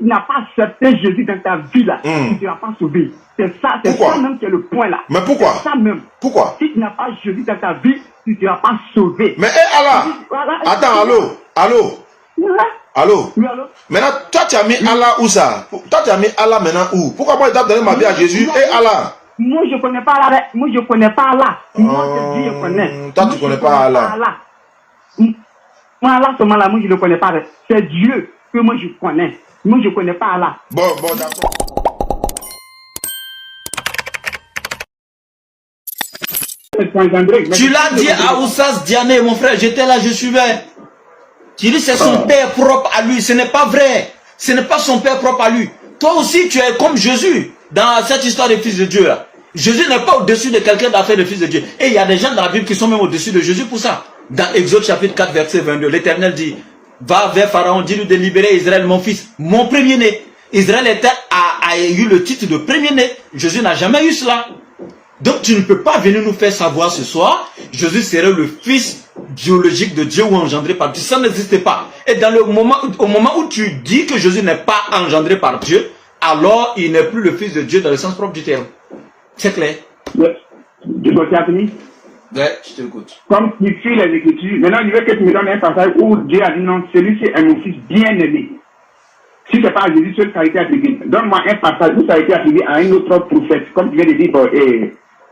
tu n'as pas accepté Jésus dans ta vie là, tu ne seras pas sauvé. C'est ça même qui est le point là. Mais pourquoi? C'est ça même. Pourquoi? Si tu n'as pas Jésus dans ta vie, tu ne seras pas sauvé. Mais Allah, attends, allô. Allô? Oui, allô? Maintenant, toi tu as mis Allah où ça? Toi tu as mis Allah maintenant où? Pourquoi moi je dois donner ma vie à Jésus et Allah? Moi je connais pas Allah. Moi je connais pas Allah. Moi c'est Dieu je connais. Toi tu connais pas Allah. Moi Allah seulement là, moi je ne connais pas. C'est Dieu que moi je connais. Moi je connais pas Allah. Bon d'accord. Tu l'as dit à Oussas Diané, mon frère, j'étais là, je suivais. Tu dis c'est son père propre à lui, ce n'est pas vrai. Ce n'est pas son père propre à lui. Toi aussi, tu es comme Jésus dans cette histoire des fils de Dieu là. Jésus n'est pas au-dessus de quelqu'un d'affaire de fils de Dieu. Et il y a des gens dans la Bible qui sont même au-dessus de Jésus pour ça. Dans Exode chapitre 4 verset 22, l'Éternel dit, va vers Pharaon, dis-lui de libérer Israël, mon fils, mon premier-né. Israël a eu le titre de premier-né. Jésus n'a jamais eu cela. Donc tu ne peux pas venir nous faire savoir ce soir, Jésus serait le fils biologique de Dieu ou engendré par Dieu. Ça n'existe pas. Et dans au moment où tu dis que Jésus n'est pas engendré par Dieu, alors il n'est plus le fils de Dieu dans le sens propre du terme. C'est clair? Ouais, je t'écoute. Comme tu suis les Écritures, maintenant je veux que tu me donnes un passage où Dieu a dit non, celui-ci est mon fils bien-aimé. Si ce n'est pas Jésus seul qui a été attribué, donne-moi un passage où ça a été attribué à un autre prophète, comme tu viens de dire,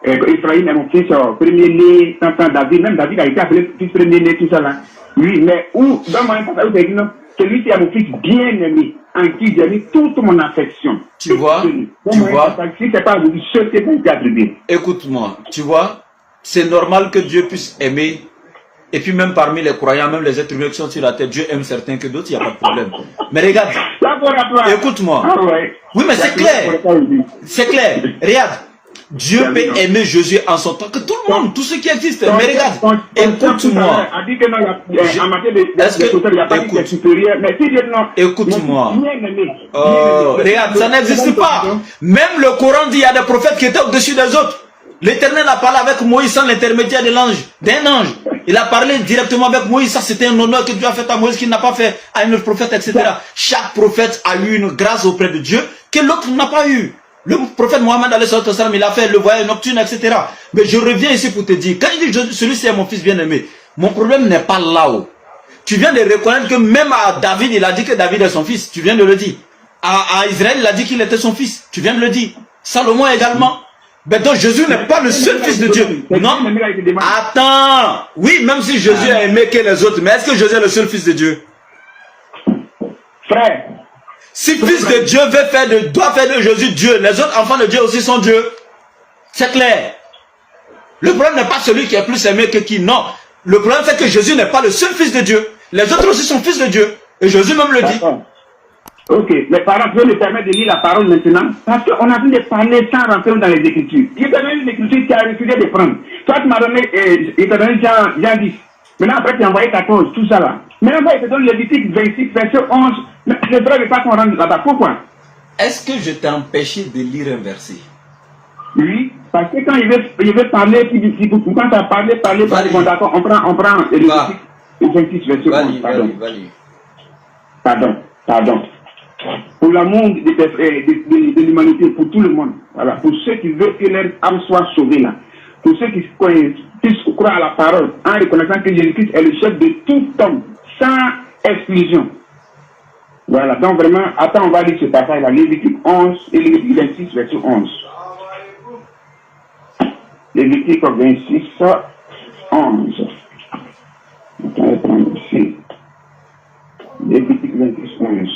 Ephraïm est mon fils premier-né, David, même David a été appelé fils premier-né, tout ça là. Oui, mais où, donne-moi un passage où ça a dit non, celui-ci est mon fils bien-aimé, en qui j'ai mis toute mon affection. Tu vois, si ce n'est pas Jésus seul qui a été attribué. Écoute-moi, tu vois, c'est normal que Dieu puisse aimer. Et puis même parmi les croyants, même les êtres humains qui sont sur la terre, Dieu aime certains que d'autres, il n'y a pas de problème. Mais regarde, écoute-moi. Oui, mais c'est clair. C'est clair. Regarde, Dieu peut aimer Jésus en son temps, que tout le monde, tout ce qui existe. Mais regarde, écoute-moi. Écoute-moi. Regarde, ça n'existe pas. Même le Coran dit qu'il y a des prophètes qui étaient au-dessus des autres. L'Éternel a parlé avec Moïse sans l'intermédiaire d'un ange. Il a parlé directement avec Moïse. Ça, c'était un honneur que Dieu a fait à Moïse qu'il n'a pas fait à un autre prophète, etc. Chaque prophète a eu une grâce auprès de Dieu que l'autre n'a pas eu. Le prophète Mohammed, il a fait le voyage nocturne, etc. Mais je reviens ici pour te dire, quand il dit celui-ci est mon fils bien-aimé, mon problème n'est pas là-haut. Tu viens de reconnaître que même à David, il a dit que David est son fils. Tu viens de le dire. À Israël, il a dit qu'il était son fils. Tu viens de le dire. Salomon également. Mais donc Jésus n'est pas le seul fils de Dieu. Non. Attends. Oui, même si Jésus a aimé que les autres, mais est-ce que Jésus est le seul fils de Dieu? Frère. Si fils de Dieu doit faire de Jésus Dieu, les autres enfants de Dieu aussi sont Dieu. C'est clair. Le problème n'est pas celui qui est plus aimé que qui. Non. Le problème c'est que Jésus n'est pas le seul fils de Dieu. Les autres aussi sont fils de Dieu. Et Jésus même le dit. Ok, les parents, je me permettre de lire la parole maintenant, parce qu'on a envie de parler sans rentrer dans les Écritures. Il t'a donné une écriture qui a refusé de prendre. Toi, tu m'as donné, il t'a donné Jean 10. Maintenant, après, tu as envoyé 14, tout ça là. Maintenant, il te donne Lévitique 26, verset 11. Mais je ne voudrais pas qu'on rentre là-bas. Pourquoi? Est-ce que je t'ai empêché de lire un verset? Oui, parce que quand il veut parler, quand tu as parlé, bon, d'accord, on prend Lévitique 26, verset 11. Pardon. Pour l'amour de l'humanité, pour tout le monde, voilà, pour ceux qui veulent que leur âme soit sauvée là, pour ceux qui puissent croire à la parole, en reconnaissant que Jésus-Christ est le chef de tout homme, sans exclusion. Voilà, donc vraiment, attends, on va lire ce passage là, Lévitique 11 et Lévitique 26, verset 11. Lévitique 26, 11. Attends, je vais prendre ici. Lévitique 26, 11.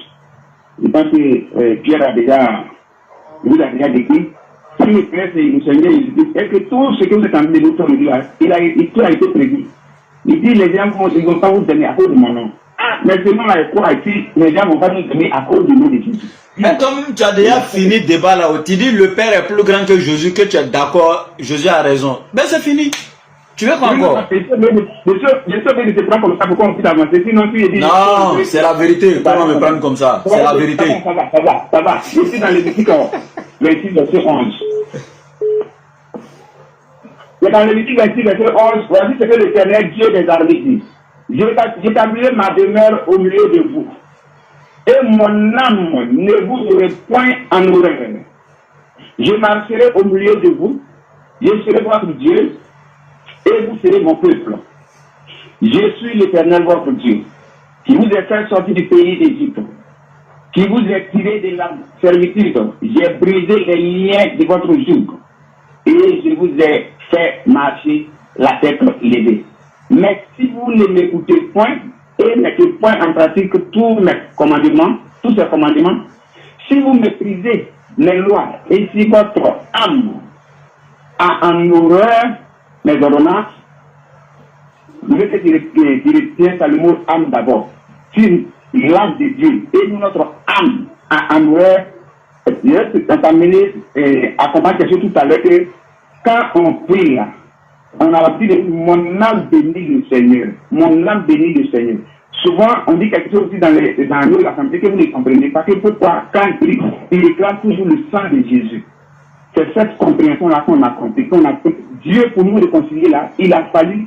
Je pense que Pierre a déjà décrit. Si le Christ et le Seigneur Jésus-Christ, est que tout ce que vous êtes en train de nous dire, tout a été prévu. Il dit les gens ne vont pas vous donner à cause de mon nom. Mais seulement là, quoi ici, les gens ne vont pas nous donner à cause du nom de Jésus. Mais comme tu as déjà fini le débat là-haut, tu dis le Père est plus grand que Jésus, que tu es d'accord, Jésus a raison. Ben c'est fini. Tu veux quoi encore? Je sais que c'est pas comme ça, pourquoi on peut avancer. Sinon, tu dis. Non, c'est la vérité. Comment me prendre comme ça? C'est la vérité. Ça va. Je suis dans les Lévitique 26, verset 11. Et dans les Lévitique 26, verset 11, voici ce que l'Éternel Dieu des armées dit. J'établirai ma demeure au milieu de vous. et mon âme ne vous aurait point en horreur. Je marcherai au milieu de vous, je serai votre Dieu, et vous serez mon peuple. Je suis l'Éternel votre Dieu, qui vous ai fait sortir du pays d'Égypte, qui vous ai tiré de la servitude. J'ai brisé les liens de votre joug, et je vous ai fait marcher la tête levée. Mais si vous ne m'écoutez point, et mettez point en pratique tous ces commandements, si vous méprisez les lois, et si votre âme a en horreur mes ordonnances, vous êtes tiens par le mot âme d'abord. Si l'âme de Dieu et notre âme a en horreur, je amené à comprendre quelque chose tout à l'heure que quand on prie là, on a dit mon âme bénit le Seigneur. Mon âme bénit le Seigneur. Souvent, on dit quelque chose aussi dans l'Assemblée que vous ne comprenez pas. Pourquoi, quand il réclame toujours le sang de Jésus. C'est cette compréhension-là qu'on a compris. Dieu, pour nous réconcilier là, il a fallu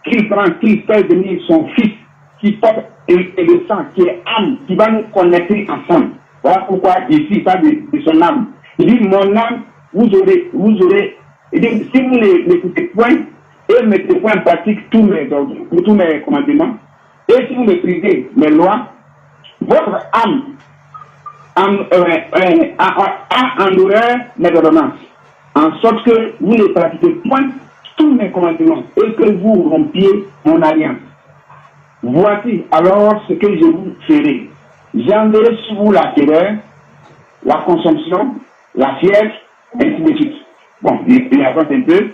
qu'il fasse venir son Fils, qui porte le sang, qui est âme, qui va nous connecter ensemble. Voilà pourquoi ici, il parle de son âme. Il dit, mon âme, vous aurez, il dit, si vous n'écoutez point et mettez point en pratique tous mes commandements, et si vous méprisez mes lois, votre âme a en horreur mes ordonnances, en sorte que vous ne pratiquez point tous mes commandements et que vous rompiez mon alliance. Voici alors ce que je vous ferai. J'enverrai sur vous la terreur, la consomption, la fièvre, ainsi de suite. Bon, il avance un peu.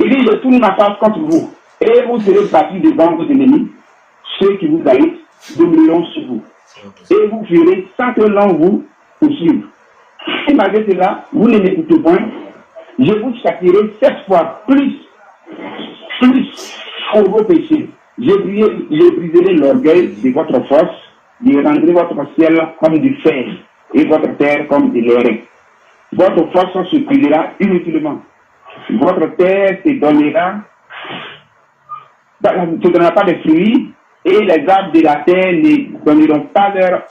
Il dit, je tourne ma face contre vous, et vous serez battus devant vos ennemis, ceux qui vous haïssent domineront sur vous. Et vous fuirez sans que l'on vous poursuive. Et malgré cela, vous ne m'écoutez point, je vous châtierai 7 fois plus pour vos péchés. Je briserai l'orgueil de votre force, je rendrai votre ciel comme du fer et votre terre comme de l'airain. Votre force se brisera inutilement. Votre terre se donnera pas de fruits, et les arbres de la terre ne donneront pas leurs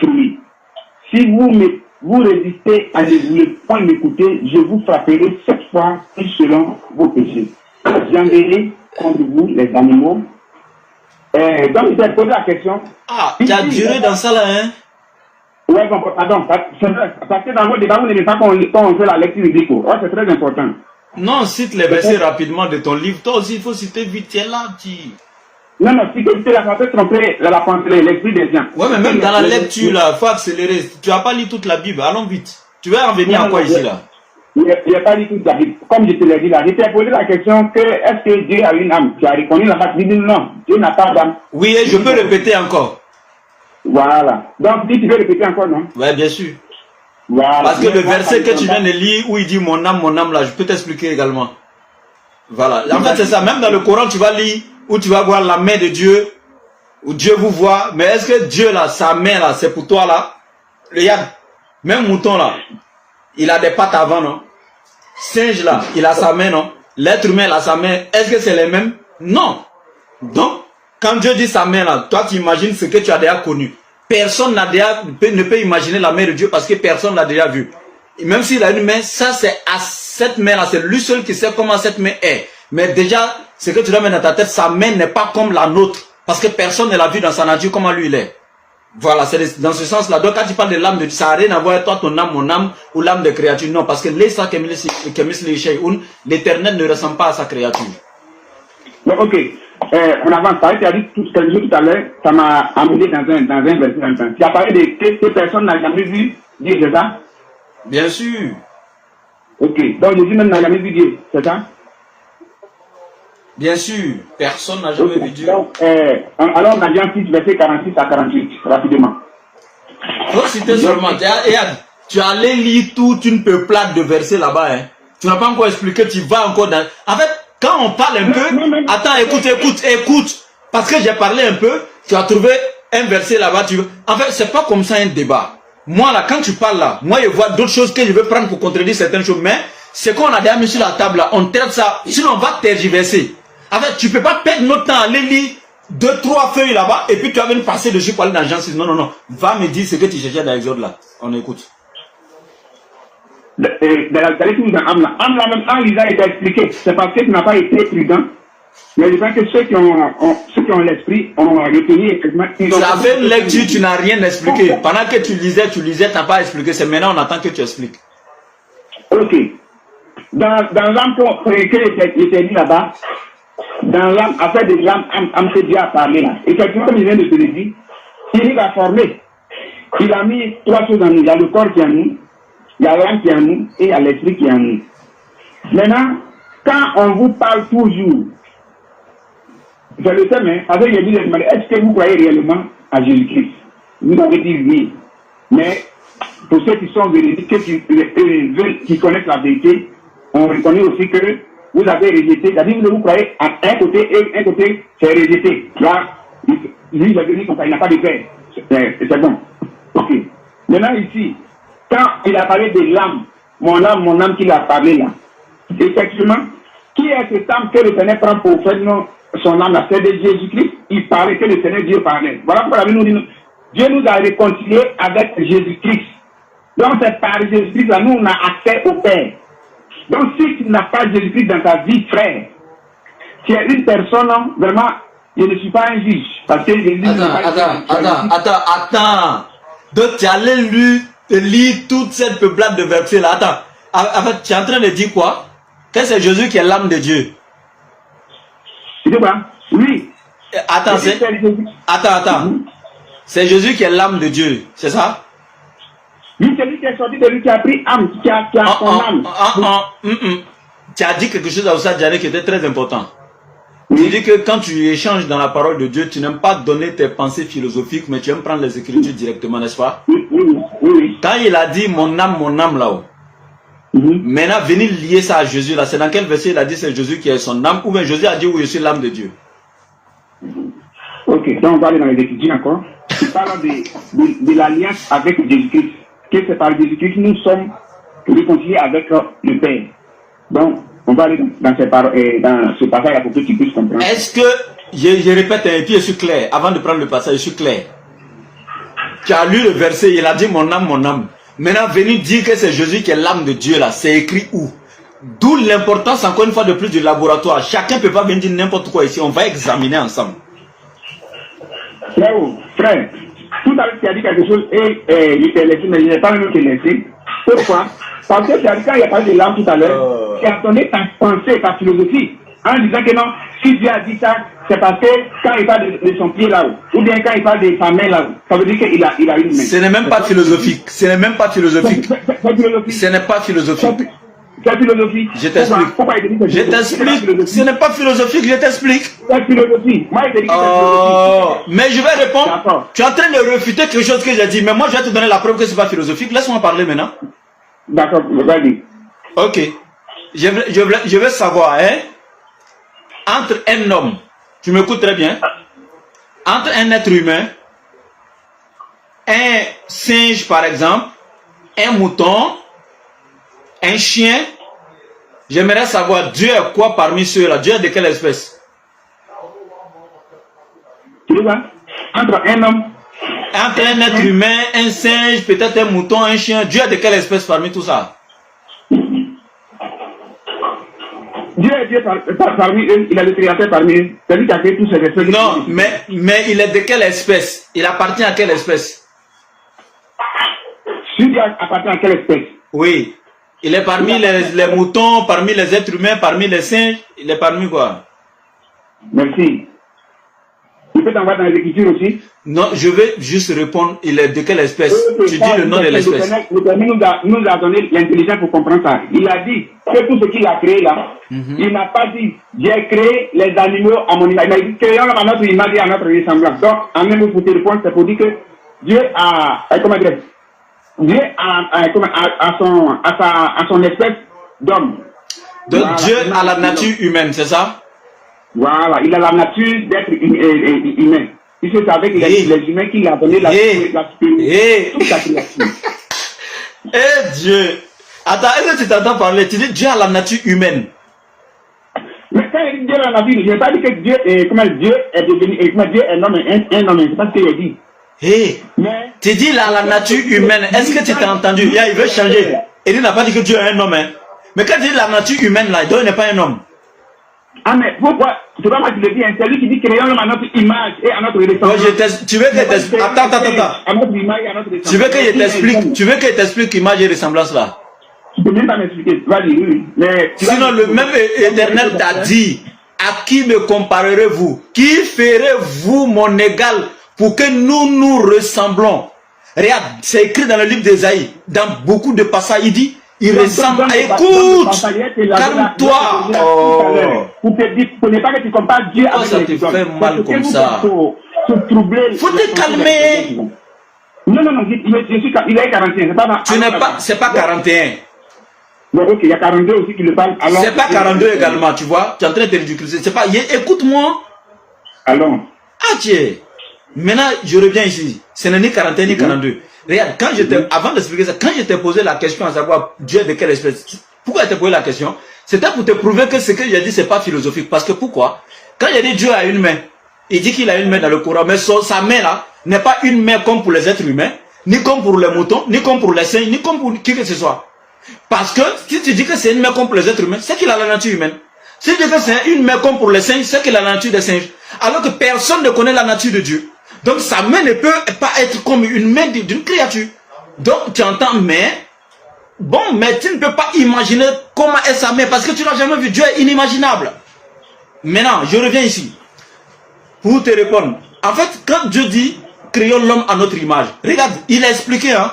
fruits. Si vous résistez à ne vouloir point m'écouter, je vous frapperai 7 fois plus selon vos péchés. J'enverrai contre vous les animaux. Donc, il a posé la question. Ah, tu as duré dans ça là, hein? Oui, bon, pardon. Parce que dans vos débats, vous n'aimez pas quand on fait la lecture biblique. Oh, c'est très important. Non, cite les versets rapidement de ton livre. Toi aussi, il faut citer vite. Tu es là, Non, si tu la pensée tromper l'esprit des gens. Ouais, mais même dans la lecture, là, il faut accélérer. Tu n'as pas lu toute la Bible. Allons vite. Tu vas en venir à quoi ici, là? Je n'ai pas lu toute la Bible. Comme je te l'ai dit là, je t'ai posé la question que est-ce que Dieu a une âme? Tu as répondu la face. Non, Dieu n'a pas d'âme. Oui, et je peux répéter encore. Voilà. Donc, si tu veux répéter encore, non? Oui, bien sûr. Voilà. Parce que le verset que tu viens de lire, où il dit mon âme, là, je peux t'expliquer également. Voilà. En fait, c'est ça. Même dans le Coran, tu vas lire, où tu vas voir la main de Dieu, où Dieu vous voit. Mais est-ce que Dieu, là, sa main, là, c'est pour toi, là? Regarde. Même mouton, là, il a des pattes avant, non? Singe, là, il a sa main, non? L'être humain, il a sa main. Est-ce que c'est les mêmes? Non. Donc, quand Dieu dit sa main, là, toi, tu imagines ce que tu as déjà connu. Personne ne peut imaginer la main de Dieu parce que personne ne l'a déjà vu. Et même s'il a une main, ça c'est à cette main-là, c'est lui seul qui sait comment cette main est. Mais déjà, ce que tu dois mettre dans ta tête, sa main n'est pas comme la nôtre. Parce que personne ne l'a vu dans sa nature comment lui il est. Voilà, c'est dans ce sens-là. Donc quand tu parles de l'âme de Dieu, ça n'a rien à voir avec toi, ton âme, mon âme, ou l'âme de créature. Non, parce que l'Éternel ne ressemble pas à sa créature. Donc, ok. On avance. Tu as dit tout à l'heure, ça m'a amené dans un verset. Tu as parlé de que personne n'a jamais vu Dieu, c'est ça? Bien sûr. Ok. Donc Jésus même n'a jamais vu Dieu, c'est ça? Bien sûr. Personne n'a jamais vu Dieu. Donc, alors on a Jean 6, verset 46 à 48, rapidement. Il faut citer seulement. Tu allais lire toute une peuplade de versets là-bas. Hein. Tu n'as pas encore expliqué, tu vas encore dans... En fait, quand on parle un peu, attends, écoute. Parce que j'ai parlé un peu, tu as trouvé un verset là-bas. En fait, c'est pas comme ça un débat. Moi là, quand tu parles là, moi je vois d'autres choses que je veux prendre pour contredire certaines choses. Mais c'est qu'on a déjà mis sur la table là, on traite ça, sinon on va tergiverser. En fait, tu peux pas perdre notre temps à aller lire 2-3 feuilles là-bas, et puis tu vas venir passer dessus pour aller dans Jean 6. Non, non, non. Va me dire ce que tu cherchais dans l'Exode là. On écoute. Dans la lecture dans Amla, même en lisant, il t'a expliqué. C'est parce que tu n'as pas été prudent. Mais je pense que ceux qui ont l'esprit ont retenu effectivement. Tu as fait une lecture, tu n'as rien expliqué. Pendant que tu lisais, tu n'as pas expliqué. C'est maintenant on attend que tu expliques. Ok. Dans l'âme que était dit là-bas, dans l'âme, afin de l'âme, Am Dieu a parlé là. Effectivement, comme je viens de te le dire, il l'a formé. Il a mis 3 choses en nous. Il y a le corps qui est en nous, il y a l'âme qui est en nous et il y a l'esprit qui est en nous. Maintenant, quand on vous parle toujours, je le sais, mais avec les dit, est-ce que vous croyez réellement à Jésus-Christ? Vous avez dit oui. Mais pour ceux qui sont véridiques, qui connaissent la vérité, on reconnaît aussi que vous avez rejeté. C'est-à-dire que vous croyez à un côté et un côté, c'est rejeté. Là, lui, il a dit comme ça, il n'a pas de père. C'est bon. Ok. Maintenant, ici, quand il a parlé de l'âme, mon âme qu'il a parlé là, effectivement, qui est cette âme que le Seigneur prend pour faire son âme, c'est de Jésus-Christ? Il parlait, que le Seigneur Dieu parlait. Voilà pourquoi la Bible nous dit, Dieu nous a réconciliés avec Jésus-Christ. Donc c'est par Jésus-Christ là, nous on a accès au Père. Donc si tu n'as pas Jésus-Christ dans ta vie, frère, tu es une personne, vraiment, je ne suis pas un juge. Parce que Attends. Donc tu allais lire toute cette peuplade de versets là. Attends. En fait, tu es en train de dire quoi? Que c'est Jésus qui est l'âme de Dieu. C'est quoi? Oui. Attends. C'est Jésus qui est l'âme de Dieu, c'est ça? Oui, c'est lui qui est sorti de lui qui a pris âme, qui a son âme. Tu as dit quelque chose à Oussa Diané qui était très important. Oui. Tu dis que quand tu échanges dans la parole de Dieu, tu n'aimes pas donner tes pensées philosophiques, mais tu aimes prendre les Écritures directement, n'est-ce pas? Oui. Quand il a dit mon âme là-haut, maintenant venir lier ça à Jésus là, c'est dans quel verset il a dit c'est Jésus qui est son âme, ou bien Jésus a dit oui, je suis l'âme de Dieu? Ok, donc on va aller dans les Écritures encore. Il parle de l'alliance avec Jésus-Christ. Que c'est par Jésus-Christ que nous sommes réconciliés avec le Père. Donc, on va aller dans ce passage pour que tu puisses comprendre. Est-ce que, je répète, et puis je suis clair, avant de prendre le passage, je suis clair. Tu as lu le verset, il a dit mon âme, mon âme. Maintenant, venir dire que c'est Jésus qui est l'âme de Dieu là, c'est écrit où? D'où l'importance, encore une fois de plus, du laboratoire. Chacun ne peut pas venir dire n'importe quoi ici, on va examiner ensemble. Frère, tout à l'heure tu as dit quelque chose et il t'est laissé, mais il n'est pas même te laissé. Pourquoi? Parce que tu as dit quand il a parlé de l'âme tout à l'heure, tu as donné ta pensée, ta philosophie, en disant que non, si Dieu a dit ça, c'est parce que quand il parle de son pied là-haut, ou bien quand il parle de sa main là-haut, ça veut dire qu'il a une main. Ce n'est même pas philosophique. Ce n'est même pas philosophique. Ce n'est pas philosophique. C'est philosophie. Je t'explique. Je t'explique. Ce n'est pas philosophique, je t'explique. C'est philosophie. Moi, je dis que c'est philosophie. Mais je vais répondre. Tu es en train de réfuter quelque chose que j'ai dit, mais moi je vais te donner la preuve que ce n'est pas philosophique. Laisse-moi parler maintenant. D'accord, vas-y. Ok. Je veux savoir, hein, entre un homme, tu m'écoutes très bien, entre un être humain, un singe par exemple, un mouton, un chien, j'aimerais savoir Dieu est quoi parmi ceux-là? Dieu est de quelle espèce? Tu vois? Entre un homme, entre un être humain, un singe, peut-être un mouton, un chien, Dieu est de quelle espèce parmi tout ça? Dieu est Dieu parmi eux, il a le créateur parmi eux. C'est lui qui a fait tous ces espèces. Non, mais il est de quelle espèce? Il appartient à quelle espèce? Si Dieu appartient à quelle espèce? Oui. Il est parmi les moutons, parmi les êtres humains, parmi les singes. Il est parmi quoi? Merci. Tu peux t'envoyer dans les Écritures aussi? Non, je vais juste répondre, il est de quelle espèce? Tu dis le nom de l'espèce. Le Seigneur nous a donné l'intelligence pour comprendre ça. Il a dit que tout ce qu'il a créé là, il n'a pas dit, j'ai créé les animaux à mon image. Il a dit, créons à notre image et à notre ressemblance. Donc, en même temps, pour te répondre, c'est pour dire que Dieu a, comment dire, Dieu a son espèce d'homme. Donc voilà, Dieu a la nature humaine, c'est ça? Voilà, il a la nature d'être humain. Puisque c'est avec les humains qu'il a donné la supériorité. Toute la création. Eh Dieu! Attends, est-ce que tu t'entends parler? Tu dis Dieu a la nature humaine. Mais quand il dit Dieu dans la Bible. Je n'ai pas dit que Dieu est devenu, Dieu est un homme, c'est pas ce qu'il a dit. Hey, tu dis là, la nature humaine, est-ce que tu t'as entendu? Il veut changer. Il n'a pas dit que Dieu est un homme. Hein. Mais quand il dit la nature humaine, là, il n'est pas un homme. Ah, mais pourquoi? C'est pas moi qui le dis, c'est lui qui dit créons l'homme à notre image et à notre ressemblance. Tu veux que je t'explique? Attends. À notre image et à notre ressemblance. Tu veux que je t'explique image et ressemblance là? Tu peux même pas m'expliquer. Vas-y, oui. Mais sinon, le même Éternel t'a dit, à qui me comparerez-vous? Qui ferez-vous mon égal pour que nous ressemblons? Regarde, c'est écrit dans le livre d'Ésaïe. Dans beaucoup de passages, il dit, il ressemble. Écoute, calme-toi. Pour ne pas que tu compares Dieu avec ça te fait mal comme ça. Faut te calmer. Non, il est 41. C'est pas 41. Bon, ok, il y a 42 aussi qui le parlent. C'est pas 42 également, tu vois. Tu es en train de te ridiculiser. C'est pas. Écoute-moi. Alors. Ah, tiens. Maintenant, je reviens ici. Ce n'est ni 41 ni 42. Regarde, avant d'expliquer ça, quand je t'ai posé la question à savoir Dieu de quelle espèce, pourquoi je t'ai posé la question? C'était pour te prouver que ce que j'ai dit, c'est pas philosophique. Parce que pourquoi? Quand j'ai dit Dieu a une main, il dit qu'il a une main dans le Coran, mais sa main là n'est pas une main comme pour les êtres humains, ni comme pour les moutons, ni comme pour les singes, ni comme pour qui que ce soit. Parce que si tu dis que c'est une main comme pour les êtres humains, c'est qu'il a la nature humaine. Si tu dis que c'est une main comme pour les singes, c'est qu'il a la nature des singes. Alors que personne ne connaît la nature de Dieu. Donc sa main ne peut pas être comme une main d'une créature. Donc tu entends, mais tu ne peux pas imaginer comment est sa main parce que tu n'as jamais vu. Dieu est inimaginable. Maintenant, je reviens ici pour te répondre. En fait, quand Dieu dit créons l'homme à notre image, regarde, il a expliqué, hein.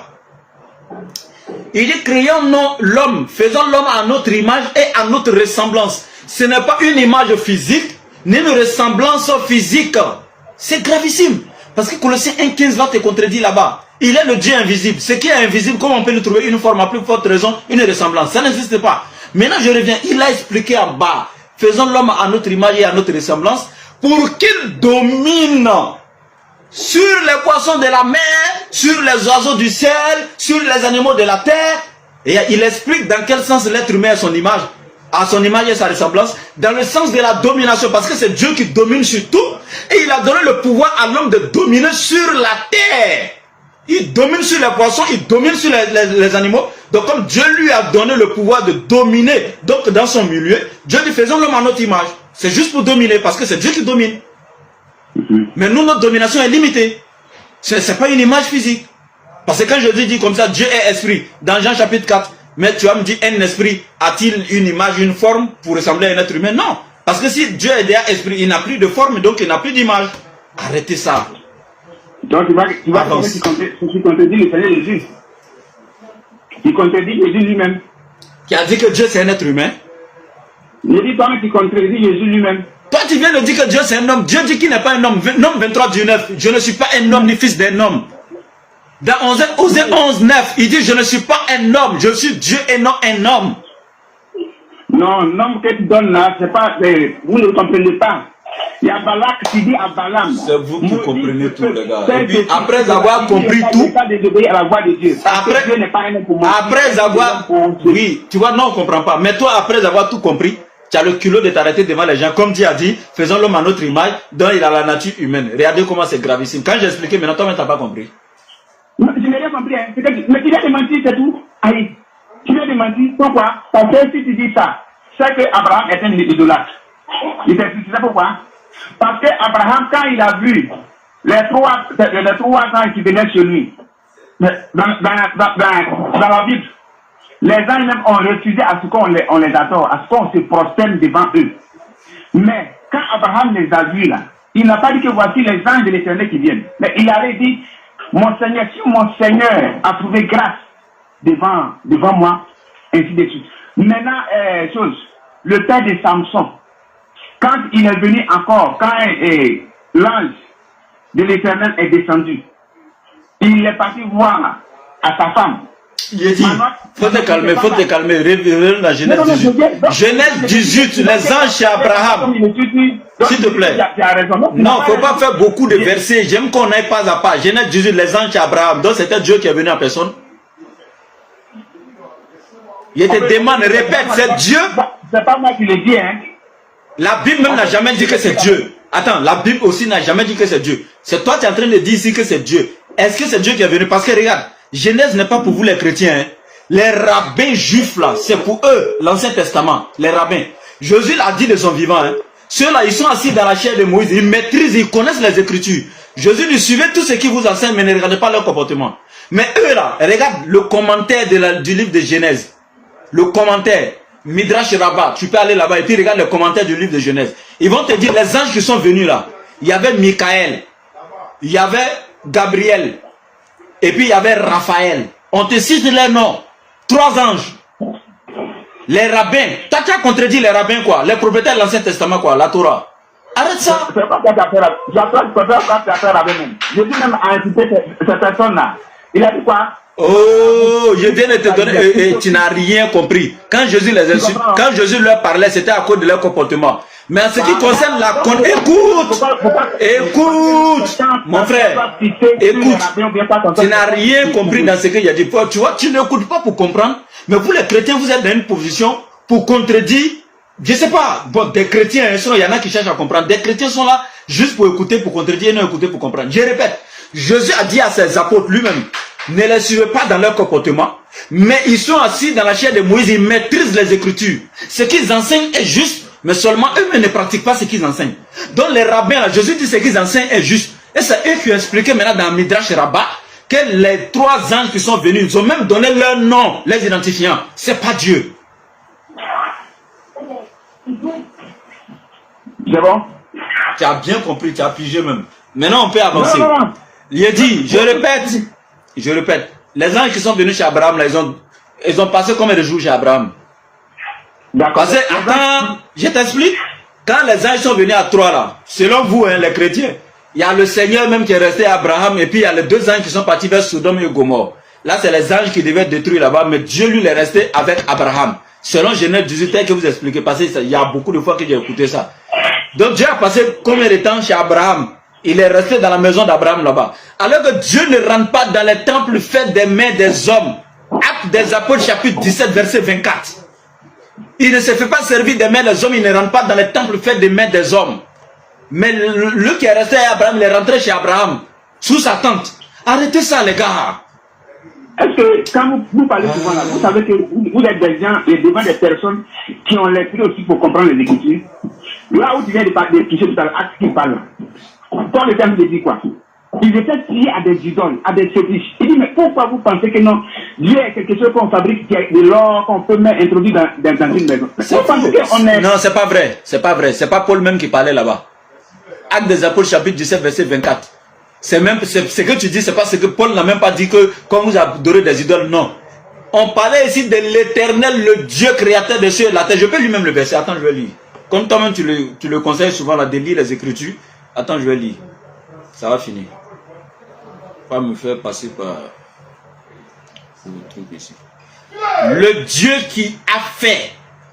Il dit créons l'homme, faisons l'homme à notre image et à notre ressemblance. Ce n'est pas une image physique, ni une ressemblance physique. C'est gravissime. Parce que Colossiens 1,15 va te contredire là-bas. Il est le Dieu invisible. Ce qui est invisible, comment on peut lui trouver une forme, à plus forte raison, une ressemblance? Ça n'existe pas. Maintenant, je reviens. Il a expliqué en bas. Faisons l'homme à notre image et à notre ressemblance pour qu'il domine sur les poissons de la mer, sur les oiseaux du ciel, sur les animaux de la terre. Et il explique dans quel sens l'être humain est son image. À son image et sa ressemblance, dans le sens de la domination, parce que c'est Dieu qui domine sur tout, et il a donné le pouvoir à l'homme de dominer sur la terre. Il domine sur les poissons, il domine sur les animaux. Donc comme Dieu lui a donné le pouvoir de dominer, donc dans son milieu, Dieu dit faisons l'homme à notre image. C'est juste pour dominer, parce que c'est Dieu qui domine. Mais nous, notre domination est limitée. Ce n'est pas une image physique. Parce que quand je dis comme ça, Dieu est esprit, dans Jean chapitre 4, mais tu vas me dire, un esprit a-t-il une image, une forme pour ressembler à un être humain? Non. Parce que si Dieu est déjà esprit, il n'a plus de forme, donc il n'a plus d'image. Arrêtez ça. Donc tu vas contredire le Seigneur Jésus. Il contredit Jésus lui-même. Qui a dit que Dieu c'est un être humain? Je dis toi qui contredis Jésus lui-même. Toi tu viens de dire que Dieu c'est un homme. Dieu dit qu'il n'est pas un homme. Nom 23:9. Je ne suis pas un homme ni fils d'un homme. Dans Osée 11:9, il dit je ne suis pas un homme, je suis Dieu et non un homme. Non, l'homme que tu donnes là, c'est pas. Vous ne comprenez pas. Il y a Balak qui dit à Balaam. C'est vous qui comprenez tout, les gars. Et puis après avoir compris tout, après avoir. Oui, tu vois, non, on ne comprend pas. Mais toi, après avoir tout compris, tu as le culot de t'arrêter devant les gens. Comme Dieu a dit, faisons l'homme à notre image, dont il a la nature humaine. Regardez comment c'est gravissime. Quand j'ai expliqué, maintenant, toi-même, tu n'as pas compris. Je n'ai rien compris. Hein. Mais tu viens de mentir, c'est tout. Allez, tu viens de mentir. Pourquoi? Parce que si tu dis ça, c'est que Abraham est un idolâtre. Il t'explique ça pourquoi? Parce que Abraham, quand il a vu les trois ans qui venaient chez lui, dans la Bible, les anges même ont refusé à ce qu'on les adore, à ce qu'on se prosterne devant eux. Mais quand Abraham les a vus là, il n'a pas dit que voici les anges de l'Éternel qui viennent. Mais il avait dit, mon Seigneur, si mon Seigneur a trouvé grâce devant moi, ainsi de suite. Maintenant, le père de Samson, quand il est venu encore, quand l'ange de l'Éternel est descendu, il est parti voir à sa femme. Il a dit, faut te calmer, révèle la Genèse 18. Genèse 18, les anges chez Abraham. S'il te plaît. Non, il ne faut pas faire beaucoup de versets. J'aime qu'on n'aille pas à pas. Genèse 18, les anges chez Abraham. Donc c'était Dieu qui est venu en personne. Il te demande, répète, c'est Dieu. C'est pas moi qui le dis, hein. La Bible même n'a jamais dit que c'est Dieu. Attends, la Bible aussi n'a jamais dit que c'est Dieu. C'est toi qui es en train de dire ici que c'est Dieu. Est-ce que c'est Dieu qui est venu? Parce que regarde, Genèse n'est pas pour vous les chrétiens. Hein. Les rabbins juifs là, c'est pour eux l'Ancien Testament. Les rabbins. Jésus l'a dit de son vivant. Hein. Ceux-là, ils sont assis dans la chair de Moïse. Ils maîtrisent, ils connaissent les Écritures. Jésus dit, suivez tout ce qui vous enseigne, mais ne regardez pas leur comportement. Mais eux là, regarde le commentaire du livre de Genèse. Le commentaire. Midrash Rabbah, tu peux aller là-bas et puis regarde le commentaire du livre de Genèse. Ils vont te dire les anges qui sont venus là. Il y avait Michael, il y avait Gabriel, et puis il y avait Raphaël. On te cite les noms. 3 anges. Les rabbins. Toi tu as contredit les rabbins quoi? Les prophètes de l'Ancien Testament quoi? La Torah. Arrête ça. C'est pas ça faire. Jésus même a incité cette personne-là. Il a dit quoi? Oh, je viens de te donner, et tu n'as rien compris. Quand Jésus les insulte, quand Jésus leur parlait, c'était à cause de leur comportement. Mais en ce qui concerne la écoute, mon frère, écoute, tu n'as rien compris dans ce qu'il a dit. Tu vois, tu n'écoutes pas pour comprendre, mais vous les chrétiens, vous êtes dans une position pour contredire, je sais pas, bon, des chrétiens, il y en a qui cherchent à comprendre, des chrétiens sont là juste pour écouter, pour contredire, et non écouter pour comprendre. Je répète, Jésus a dit à ses apôtres lui-même, ne les suivez pas dans leur comportement, mais ils sont assis dans la chair de Moïse, ils maîtrisent les Écritures. Ce qu'ils enseignent est juste, mais seulement eux-mêmes ne pratiquent pas ce qu'ils enseignent. Donc les rabbins, là, Jésus dit ce qu'ils enseignent est juste. Et c'est eux qui ont expliqué maintenant dans Midrash Rabbah que les 3 anges qui sont venus, ils ont même donné leur nom, les identifiants. C'est pas Dieu. C'est bon? Tu as bien compris, tu as pigé même. Maintenant on peut avancer. Non. Il a dit, je répète, les anges qui sont venus chez Abraham, là, ils ont passé combien de jours chez Abraham? Parce que, attends, je t'explique. Quand les anges sont venus à 3 là, selon vous, hein, les chrétiens, il y a le Seigneur même qui est resté à Abraham, et puis il y a les 2 anges qui sont partis vers Sodome et Gomorrhe. Là, c'est les anges qui devaient détruire là-bas, mais Dieu lui est resté avec Abraham. Selon Genèse 18, que vous expliquez, parce qu'il y a beaucoup de fois que j'ai écouté ça. Donc Dieu a passé combien de temps chez Abraham? Il est resté dans la maison d'Abraham là-bas. Alors que Dieu ne rentre pas dans les temples faits des mains des hommes. Actes des Apôtres chapitre 17 verset 24. Il ne se fait pas servir des mains des hommes, il ne rentre pas dans les temples faits des mains des hommes. Mais lui qui est resté à Abraham, il est rentré chez Abraham, sous sa tente. Arrêtez ça les gars. Est-ce que quand vous parlez souvent là, vous savez que vous êtes des gens et devant des personnes qui ont l'esprit aussi pour comprendre les Écritures? Là où tu viens de toucher tout à l'heure, acte qui parle. Dans le terme de dit quoi? Il était lié à des idoles, à des fétiches. Il dit, mais pourquoi vous pensez que non, Dieu est quelque chose qu'on fabrique, qui est de l'or, qu'on peut même introduire dans une maison? Non, c'est pas vrai. C'est pas vrai. C'est pas Paul même qui parlait là-bas. Acte des Apôtres, chapitre 17, verset 24. C'est même ce que tu dis, c'est pas ce que Paul n'a même pas dit que quand vous adorez des idoles, non. On parlait ici de l'Éternel, le Dieu créateur des cieux et de la terre. Je peux lire même le verset. Attends, je vais lire. Comme toi-même, tu le conseilles souvent là, de lire les Écritures. Attends, je vais lire. Ça va finir. Pas me faire passer par le truc ici. Le Dieu qui a fait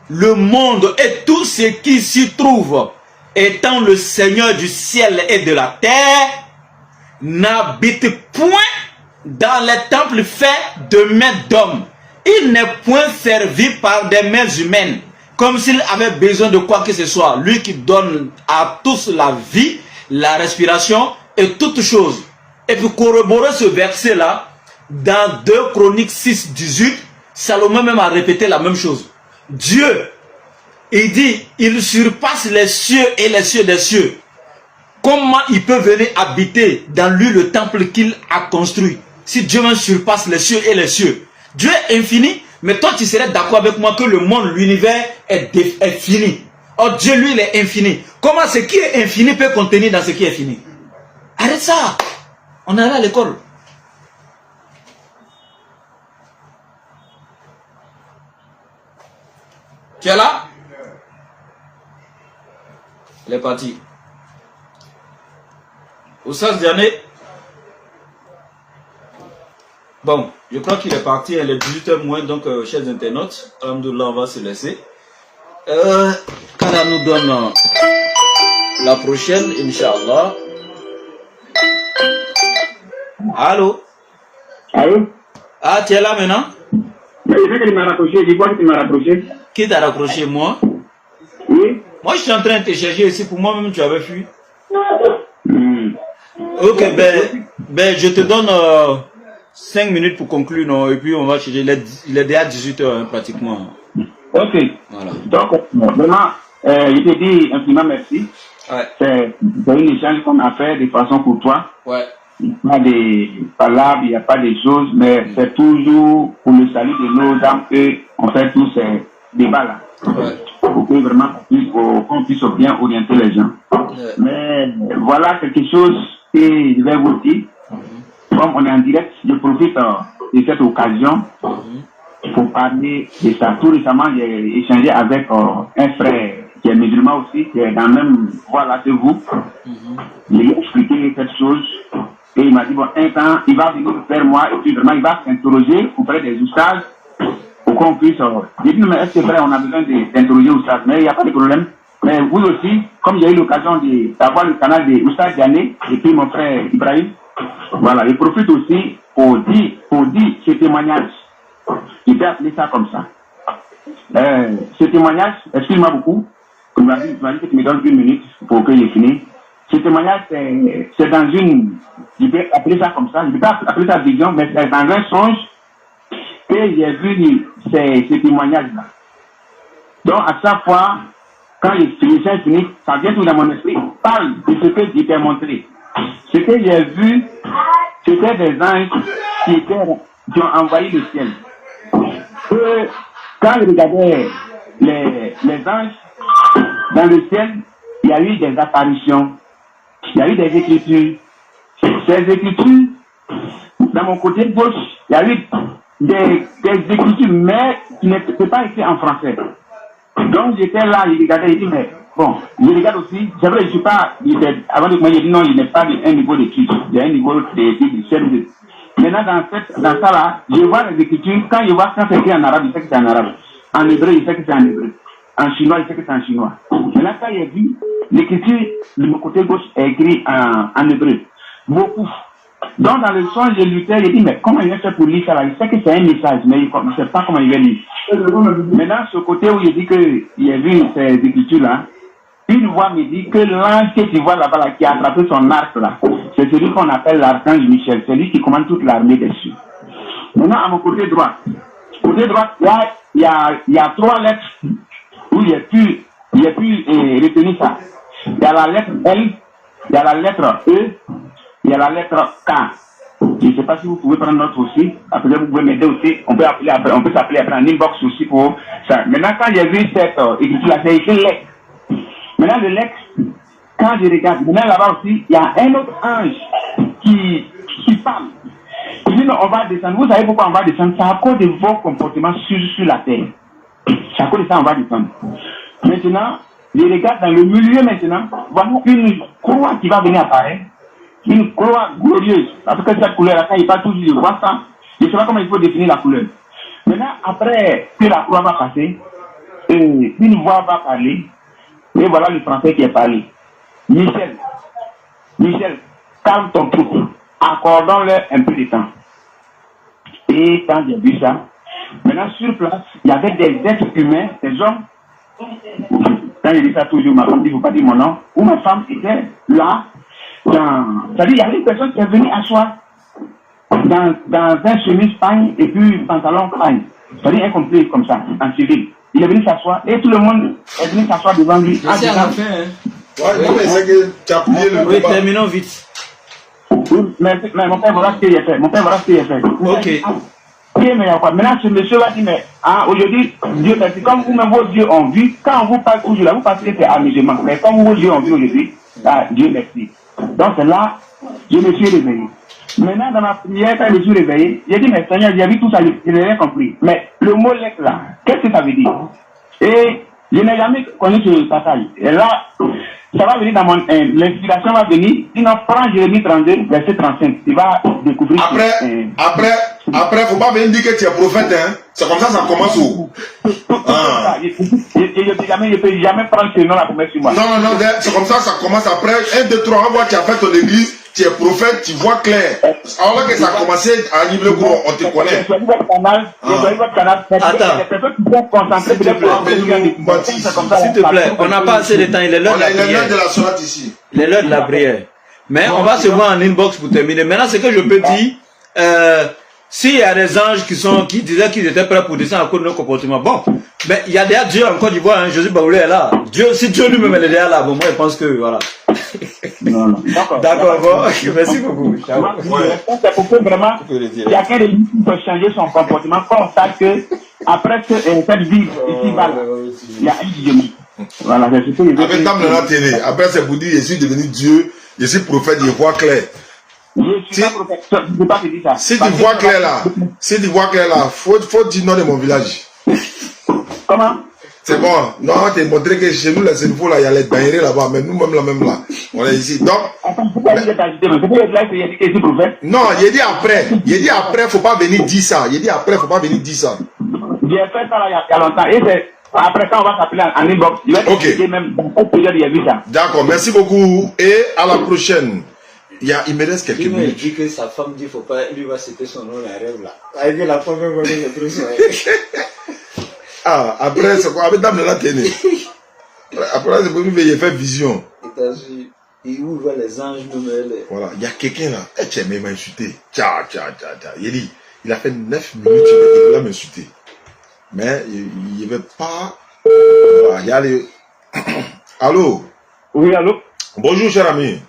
le monde et tout ce qui s'y trouve, étant le Seigneur du ciel et de la terre, n'habite point dans les temples faits de mains d'hommes. Il n'est point servi par des mains humaines, comme s'il avait besoin de quoi que ce soit. Lui qui donne à tous la vie, la respiration et toutes choses. Et puis corroborer ce verset-là, dans 2 Chroniques 6, 18, Salomon même a répété la même chose. Dieu, il dit, il surpasse les cieux et les cieux des cieux. Comment il peut venir habiter dans lui le temple qu'il a construit? Si Dieu même surpasse les cieux et les cieux. Dieu est infini, mais toi tu serais d'accord avec moi que le monde, l'univers est fini. Or Dieu lui il est infini. Comment ce qui est infini peut contenir dans ce qui est fini? Arrête ça. On est allé à l'école. Tu es là? Il est parti. Au sens dernier. Bon, je crois qu'il est parti. Il est 18h moins. Donc, chers internautes, alhamdoulilah, on va se laisser. Quand nous donne la prochaine, Inch'Allah. Allô? Allô? Ah, tu es là maintenant? Mais il fait qu'il m'a raccroché. Je vois qu'il m'a raccroché. Qui t'a raccroché, moi? Oui. Moi, je suis en train de te chercher ici. Pour moi-même, tu avais fui. Ok, ben, je te donne 5 minutes pour conclure, non? Et puis, on va chercher. Il est déjà 18h, hein, pratiquement. Ok. Voilà. Donc, vraiment, je te dis infiniment merci. Ouais. C'est un échange qu'on a fait de façon courtoise. Ouais. Il n'y a pas de palabres, il n'y a pas de choses, mais c'est toujours pour le salut de nos âmes qu'on fait tous ces débats-là. Ouais. Pour que vraiment qu'on puisse bien orienter les gens. Ouais. Mais voilà quelque chose que je vais vous dire. Comme on est en direct, je profite de cette occasion pour parler de ça. Tout récemment, j'ai échangé avec un frère qui est musulman aussi, qui est dans le même voie que vous. Je lui ai expliqué cette chose. Et il m'a dit, bon, un temps, il va venir vers moi et puis vraiment, il va s'interroger auprès des oustas pour qu'on puisse... J'ai dit, mais est-ce que c'est vrai, on a besoin d'interroger oustas? Mais il n'y a pas de problème. Mais vous aussi, comme j'ai eu l'occasion d'avoir le canal de Oustaz Diané et puis mon frère Ibrahim, voilà, je profite aussi pour dire ce témoignage. Il peut appeler ça comme ça. Ce témoignage, excuse-moi beaucoup, tu m'as dit que tu me donnes 1 minute pour que j'ai fini. Ce témoignage, c'est dans une, je peux appeler ça comme ça, je ne peux pas appeler ça vision, mais c'est dans un songe que j'ai vu ces témoignages-là. Donc, à chaque fois, quand je finis, ça vient tout dans mon esprit, parle de ce que je t'ai montré. Ce que j'ai vu, c'était des anges qui ont envahi le ciel. Quand je regardais les anges dans le ciel, il y a eu des apparitions. Il y a eu des écritures. Ces écritures, dans mon côté gauche, il y a eu des écritures, mais qui n'étaient pas écrites en français. Donc j'étais là, je regardais, je dis, mais bon, je regarde aussi, c'est vrai, je ne suis pas, avant de moi, j'ai dit non, il n'est pas un niveau d'écriture, il y a un niveau d'écriture. Maintenant, dans ça là, je vois les écritures, quand je vois quand c'est écrit en arabe, je sais que c'est en arabe. En hébreu, je sais que c'est en hébreu. En chinois, je sais que c'est en chinois. Maintenant, quand j'ai vu, l'écriture de mon côté gauche est écrit en hébreu. Beaucoup. Donc, dans le son, je luttais, j'ai dit, mais comment il va faire pour lire ça là? Je sais que c'est un message, mais je ne sais pas comment il va lire. Maintenant, ce côté où il dit qu'il a vu ces écritures-là, une voix me dit que l'ange que tu vois là-bas, là, qui a attrapé son arc là, c'est celui qu'on appelle l'archange Michel, c'est lui qui commande toute l'armée dessus. Maintenant, à mon côté droit, là, il y a 3 lettres où j'ai pu retenir ça. Il y a la lettre L, il y a la lettre E, il y a la lettre K. Je ne sais pas si vous pouvez prendre notre aussi. Après, vous pouvez m'aider aussi. On peut s'appeler après en inbox aussi pour ça. Maintenant, quand j'ai vu cette écriture-là, c'est écrit lettre. Maintenant, le lettre, quand je regarde, maintenant là-bas aussi, il y a un autre ange qui parle. Il dit non, on va descendre. Vous savez pourquoi on va descendre? C'est à cause de vos comportements sur la terre. C'est à cause de ça on va descendre. Maintenant, je regarde dans le milieu maintenant, voilà une croix qui va venir apparaître. Une croix glorieuse. Parce que cette couleur-là, quand il parle toujours, je vois ça. Je ne sais pas comment il faut définir la couleur. Maintenant, après que la croix va passer, une voix va parler. Et voilà le français qui est parlé. Michel, calme ton troupe. Accordons-leur un peu de temps. Et quand j'ai vu ça, maintenant sur place, il y avait des êtres humains, des hommes. Quand je dis ça toujours, ma femme dit, il ne faut pas dire mon nom, où ma femme était là. C'est-à-dire, il y avait une personne qui est venue asseoir dans un chemise pagne et puis pantalon pagne. C'est-à-dire un complet comme ça, en civil. Il est venu s'asseoir et tout le monde est venu s'asseoir devant lui. C'est à la fin, hein. Ouais, non, mais c'est que tu as plié le Oui, combat. terminons vite. Oui, mais mon père voilà ce qu'il a fait. Ok. Maintenant, ce monsieur va dire, mais aujourd'hui, Dieu merci. Comme vous-même, vos yeux ont vu, quand on vous parle toujours là, vous pensez que c'est amusement. Mais comme vos yeux ont vu aujourd'hui, Dieu merci. Donc c'est là, je me suis réveillé. Maintenant, dans ma prière, quand je me suis réveillé, j'ai dit, mais Seigneur, j'ai vu tout ça, je n'ai rien compris. Mais le mot lettre là, qu'est-ce que ça veut dire? Et je n'ai jamais connu ce passage. Et là, ça va venir dans mon... l'inspiration va venir. Sinon, prends Jérémie 32, verset 35. Tu vas découvrir... Après, faut pas venir dire que tu es prophète, hein. C'est comme ça commence où? Je peux jamais prendre ce nom-là pour mettre sur moi. Non, c'est comme ça commence après. 1, 2, 3, on voit tu as fait ton église. tu es prophète, tu vois clair. Alors que ça a commencé à animer le gros, on te connaît. J'ai votre canal, j'ai votre canal. Attends. Les personnes qui sont concentrées, S'il te plaît, on n'a pas assez de temps, il est l'heure de la prière. de la soirée ici. Il est l'heure de la prière. Mais on va se voir en inbox pour terminer. Maintenant, ce que je peux dire, s'il y a des anges qui disaient qu'ils étaient prêts pour descendre à cause de nos comportements, bon, mais il y a déjà Dieu en Côte d'Ivoire, hein, Jésus Baoulé est là. Dieu, si Dieu lui-même est déjà là, bon, moi je pense que voilà. Non. D'accord, bon, merci beaucoup. C'est pour que vraiment, chacun de nous peut changer son comportement, constate que après cette vie ici-bas, il y a un Dieu. Voilà, c'est ce que je veux Avec Dame de la télé, après c'est pour dire, je suis devenu Dieu, je suis prophète, je vois clair. Je peux pas te dire ça. Si tu vois clair là, faut dire non de mon village. Comment? C'est bon. Non, on t'a montré que chez nous, les infos là, il y a les daïrés là-bas, mais nous-mêmes là, on est ici. Donc. Attends, pourquoi vous êtes agité? Pourquoi là, il y a dit que je suis prophète? Non, il dit après. Il dit après, faut pas venir dire ça. Il dit après, faut pas venir dire ça. J'ai fait ça là, il y a longtemps. Et c'est après quand on va s'appeler en inbox, je vais expliquer même dans quelle période il y a vu ça. D'accord, merci beaucoup et à la prochaine. Il me reste quelques minutes. Il dit que sa femme dit faut pas, lui va citer son nom, la rêve là. Avec la femme, on est le truc. Ah, après, c'est quoi? Avec Dame de la télé. Après, c'est pour lui faire vision. Et où il voit les anges, voilà, il y a quelqu'un là. Tu as même insulté. Tcha. Il a fait 9 minutes, il va m'insulter. Mais il ne veut pas. Voilà, il y a les. Allô? Oui, allô? Bonjour, cher ami.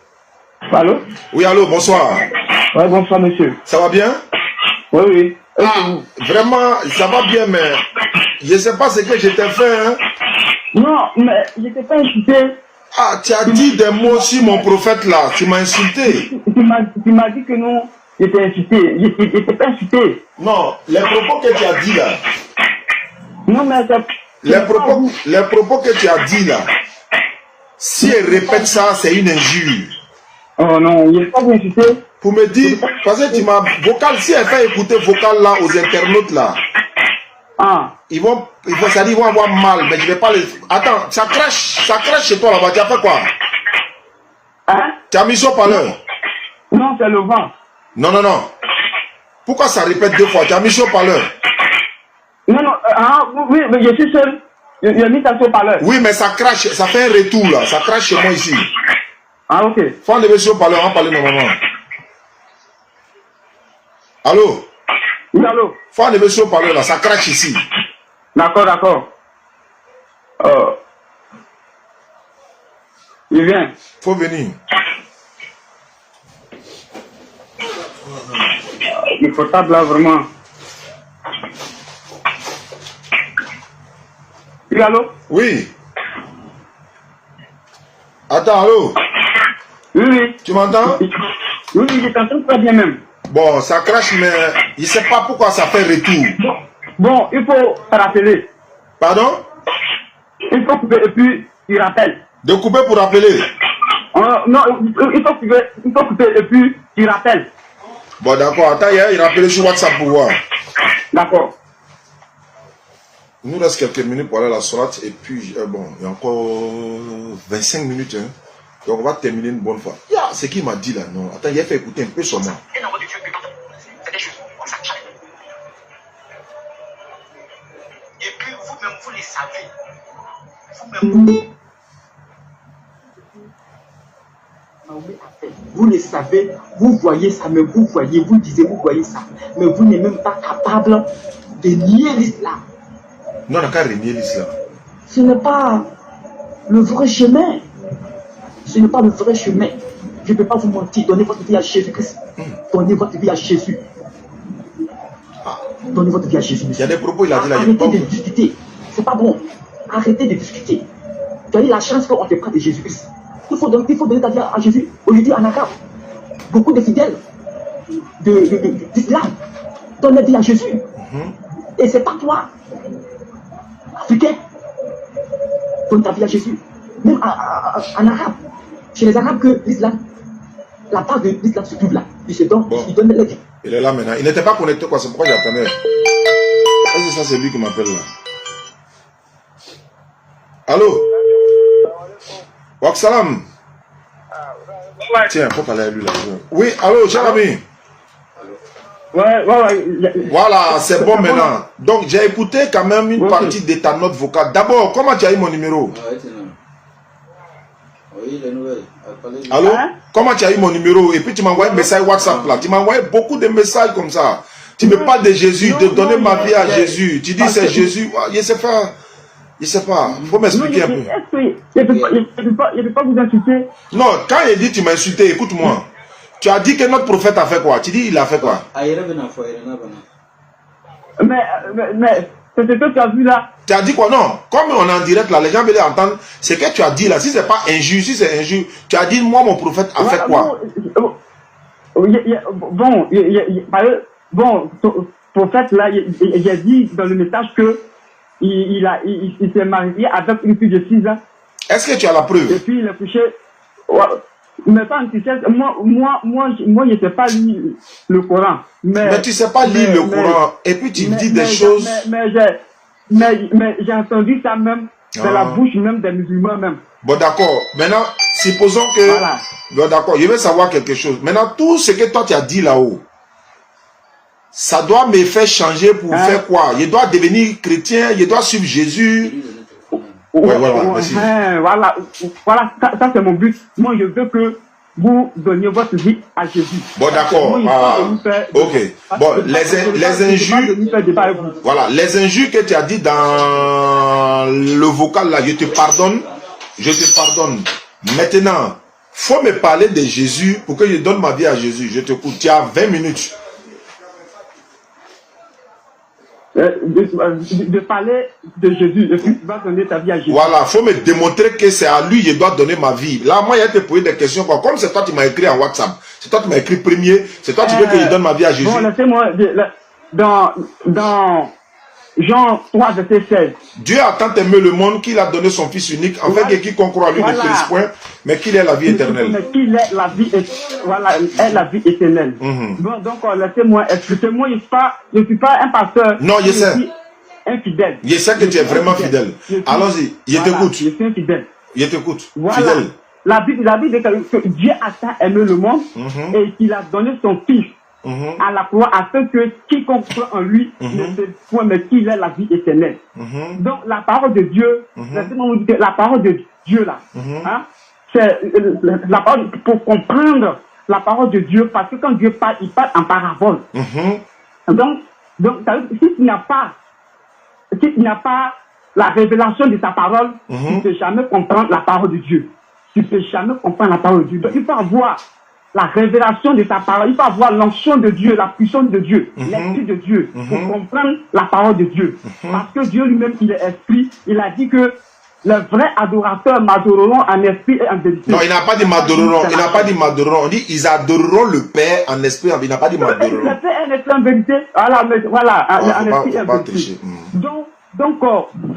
Allô? Oui, allô, bonsoir. Oui, bonsoir, monsieur. Ça va bien? Oui. Vraiment, ça va bien, mais je ne sais pas ce que je t'ai fait. Hein? Non, mais je t'ai pas insulté. Ah, tu as dit des mots sur mon prophète là. Tu m'as insulté. Tu m'as dit que non, j'étais insulté. Je t'ai pas insulté. Non, les propos que tu as dit là. Non, mais ça. Les propos que tu as dit là. Si elle répète ça, c'est une injure. Oh non, il n'est pas insulté. Pour me dire, parce que tu m'as vocal, si elle fait écouter vocal là aux internautes là, ils vont avoir mal, mais je vais pas les. Attends, ça crache chez toi là-bas, tu as fait quoi? Hein? Tu as mis sur parleur? Non, c'est le vent. Non. Pourquoi ça répète 2 fois? Tu as mis sur parleur? Non, oui, mais je suis seul. Il a mis ça sur parleur. Oui, mais ça crache, ça fait un retour là, ça crache chez moi ici. Ah, ok. Faut enlever sur parleur, on va parler normalement. Allô? Oui, allô? Faut enlever sur parleur là, ça crache ici. D'accord. Il vient. Faut venir. Il faut table là vraiment. Oui, allô? Oui. Attends, allô? Oui. Tu m'entends? Oui, je t'entends très bien même. Bon, ça crache, mais je ne sais pas pourquoi ça fait retour. Bon, il faut rappeler. Pardon? Il faut couper et puis il rappelle. De couper pour rappeler? Non, il faut couper et puis il rappelle. Bon, d'accord. Attends, il rappelle sur WhatsApp pour voir. D'accord. Il nous reste quelques minutes pour aller à la sourate et puis, bon, il y a encore 25 minutes. Hein. Donc, on va terminer une bonne fois. Ce qu'il m'a dit là, non. Attends, il a fait écouter un peu son nom. Et puis, vous-même, vous les savez. Vous-même, vous le savez, vous voyez ça, mais vous voyez, vous disiez, vous voyez ça, mais vous n'êtes même pas capable de nier l'islam. Non, on n'a qu'à renier l'islam. Ce n'est pas le vrai chemin. Ce n'est pas le vrai chemin. Je ne peux pas vous mentir. Donnez votre vie à Jésus-Christ. Donnez votre vie à Jésus. Donnez votre vie à Jésus. Il y a des propos, il a dit là. Arrêtez de discuter. C'est pas bon. Arrêtez de discuter. Tu as eu la chance qu'on te prenne de Jésus-Christ. Il faut donner ta vie à Jésus. Aujourd'hui, en arabe, beaucoup de fidèles d'islam donnent la vie à Jésus. Et c'est pas toi, africain, donne ta vie à Jésus. Même en arabe, chez les arabes, que l'islam, la part de l'islam se trouve là. Il se donne, il donne la vie. Il est là maintenant. Il n'était pas connecté, quoi. C'est pourquoi j'attendais. Est-ce que ça, c'est lui qui m'appelle là? Allô? Waksalam. Tiens, faut parler à lui là. Oui, allô, cher ami. Ouais. Voilà, c'est bon maintenant. Donc, j'ai écouté quand même une partie de ta note vocale. D'abord, comment tu as eu mon numéro? Allô? Comment tu as eu mon numéro? Et puis tu m'as envoyé un message WhatsApp là. Tu m'as envoyé beaucoup de messages comme ça. Tu me parles de Jésus, de donner ma vie à Jésus. Tu dis c'est Jésus. Je sais pas. Je sais pas. Il faut m'expliquer un peu. Je ne peux pas vous insulter. Non, quand il dit tu m'as insulté, écoute-moi. Tu as dit que notre prophète a fait quoi? Tu dis il a fait quoi? Mais c'est ce que tu as vu là. Tu as dit quoi? Non, comme on est en direct là, les gens veulent entendre ce que tu as dit là. Si c'est pas injure, si c'est injure, tu as dit moi mon prophète a fait quoi? Bon, prophète là, il a dit dans le message que il s'est marié avec une fille de 6 ans. Est-ce que tu as la preuve? Et puis il a couché. Mais pas moi, je ne sais pas lire le Coran. Mais tu ne sais pas lire le Coran. Et puis tu dis des choses. Mais j'ai entendu ça même dans la bouche même des musulmans même. Bon, d'accord. Maintenant, supposons que. Voilà. Bon, d'accord. Je veux savoir quelque chose. Maintenant, tout ce que toi tu as dit là-haut, ça doit me faire changer pour faire quoi? Je dois devenir chrétien, je dois suivre Jésus. Ouais, merci. Voilà, ça c'est mon but. Moi, je veux que vous donniez votre vie à Jésus. Bon, d'accord. Ok. Bon, les injures. Voilà, les injures que tu as dit dans le vocal là, je te pardonne. Je te pardonne. Maintenant, faut me parler de Jésus pour que je donne ma vie à Jésus. Je t'écoute. Tu as 20 minutes. De parler de Jésus, et puis tu vas donner ta vie à Jésus. Voilà, il faut me démontrer que c'est à lui que je dois donner ma vie. Là, moi, il y a te poser des questions. Comme c'est toi qui m'as écrit en WhatsApp, c'est toi qui m'as écrit premier, c'est toi qui veux que je donne ma vie à Jésus. Bon, laissez-moi, dans Jean 3, verset 16. Dieu a tant aimé le monde qu'il a donné son Fils unique, afin que quiconque croit à lui ne périsse point, mais qu'il ait la vie éternelle. Mais qu'il ait la vie, est la vie éternelle. Bon, donc, laissez-moi, expliquez-moi, je ne suis pas un pasteur. Non, je sais. Infidèle. Je sais que tu es vraiment fidèle. Allons-y, je t'écoute. Je suis infidèle. Je t'écoute. Voilà. Fidèle. La Bible dit que Dieu a tant aimé le monde et qu'il a donné son Fils à la croix afin que quiconque croit en lui ne se point, mais qu'il ait la vie éternelle. Donc la parole de Dieu, la parole de Dieu là, c'est la parole pour comprendre la parole de Dieu, parce que quand Dieu parle, il parle en parabole. Donc si tu n'as pas la révélation de sa parole, tu ne peux jamais comprendre la parole de Dieu. Tu ne peux jamais comprendre la parole de Dieu. Donc il faut avoir la révélation de sa parole, il faut avoir l'onction de Dieu, la puissance de Dieu, l'esprit de Dieu, pour comprendre la parole de Dieu. Parce que Dieu lui-même, il est esprit, il a dit que les vrais adorateurs m'adoreront en esprit et en vérité. Non, il n'a pas dit m'adoreront, il n'a pas dit m'adoreront, on dit ils adoreront le Père en esprit, il n'a pas dit m'adoreront. Le Père en esprit en vérité, voilà, en esprit et en vérité. Donc,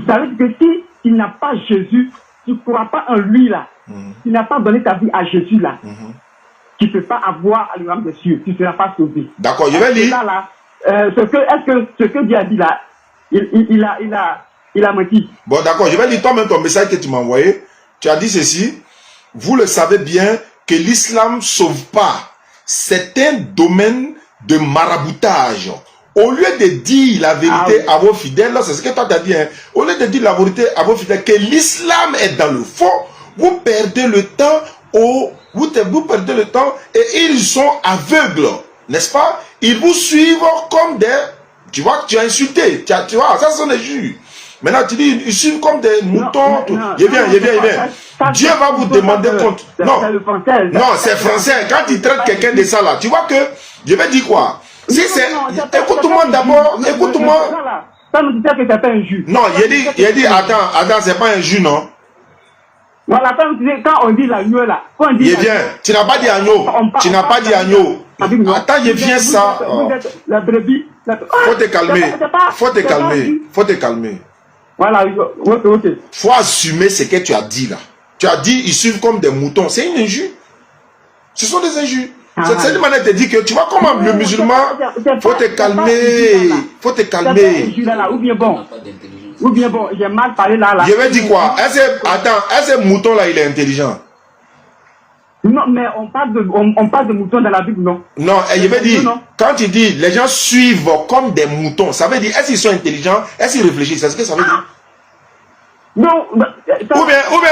ça veut dire que si tu n'as pas Jésus, tu ne crois pas en lui là, tu n'as pas donné ta vie à Jésus là, tu ne peux pas avoir le royaume des cieux, tu ne seras pas sauvé. D'accord, je vais lire. Ce que Dieu a dit là, il a menti. Bon, d'accord, je vais lire toi-même ton message que tu m'as envoyé. Tu as dit ceci. Vous le savez bien que l'islam ne sauve pas. C'est un domaine de maraboutage. Au lieu de dire la vérité à vos fidèles, c'est ce que toi tu as dit, hein, au lieu de dire la vérité à vos fidèles, que l'islam est dans le fond, vous perdez le temps vous perdez le temps et ils sont aveugles, n'est-ce pas? Ils vous suivent comme des... Tu vois, tu as insulté, tu vois, ça sont des juges. Maintenant, tu dis, ils suivent comme des moutons. Je viens. Dieu va vous demander compte. Non, c'est français. Quand tu traites quelqu'un de ça là, tu vois que, je vais dire quoi? Si c'est... Écoute-moi d'abord, écoute-moi. Ça me dit que c'est pas un juge. Non, il a dit, attends, c'est pas un juge, non? Voilà, quand on dit l'agneau là, quand on dit je viens, tu n'as pas dit agneau, tu n'as pas dit agneau. Attends, je viens ça. La brebis. Faut te calmer, faut te calmer. Voilà, ok. Faut assumer ce que tu as dit là. Tu as dit, ils suivent comme des moutons. C'est une injure. Ce sont des injures. Cette manière te dit que, tu vois comment le musulman, faut te calmer. Faut te calmer. Ou bien bon, j'ai mal parlé là. Je vais dire quoi? Est-ce que mouton là, il est intelligent? Non, mais on parle de moutons dans la Bible, non? Non, je veux dire, quand tu dis les gens suivent comme des moutons, ça veut dire, est-ce qu'ils sont intelligents? Est-ce qu'ils réfléchissent? C'est ce que ça veut dire? Non. Ou bien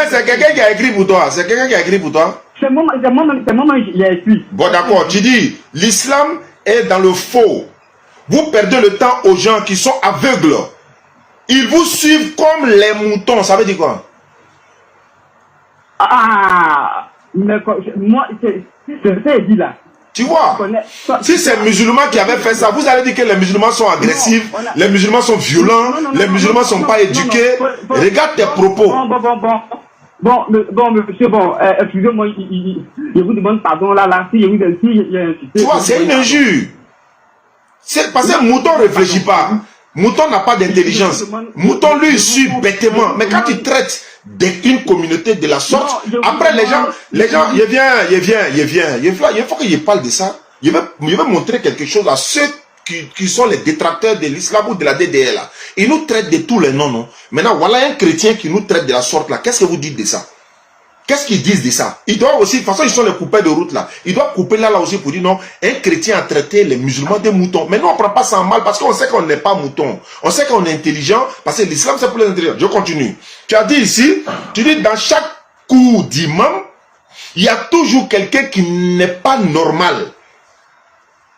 c'est quelqu'un qui a écrit pour toi? C'est quelqu'un qui a écrit pour toi? C'est moi qui ai écrit. Bon, d'accord, tu dis, l'islam est dans le faux. Vous perdez le temps aux gens qui sont aveugles. Ils vous suivent comme les moutons. Ça veut dire quoi? Ah, mais moi, c'est ce que dit là. Tu vois, si c'est les musulmans qui avaient fait ça, vous allez dire que les musulmans sont agressifs, les musulmans sont violents, les musulmans ne sont pas éduqués. Regarde tes propos. Bon, monsieur, excusez-moi, je vous demande pardon là, si il y a insisté. Tu vois, c'est une injure. C'est parce que mouton ne réfléchit pas. Mouton n'a pas d'intelligence. Mouton, lui, suit bêtement. Mais quand tu traites d'une communauté de la sorte, après les gens, il faut que je parle de ça. Je vais montrer quelque chose à ceux qui sont les détracteurs de l'islam ou de la DDR là. Ils nous traitent de tous les noms, non. Maintenant, voilà un chrétien qui nous traite de la sorte là. Qu'est-ce que vous dites de ça? Qu'est-ce qu'ils disent de ça? Ils doivent aussi, de toute façon, ils sont les coupeurs de route là. Ils doivent couper là aussi pour dire non, un chrétien a traité les musulmans des moutons. Mais nous, on ne prend pas ça en mal parce qu'on sait qu'on n'est pas mouton. On sait qu'on est intelligent parce que l'islam, c'est pour les intelligents. Je continue. Tu as dit ici, tu dis dans chaque cours d'imam, il y a toujours quelqu'un qui n'est pas normal.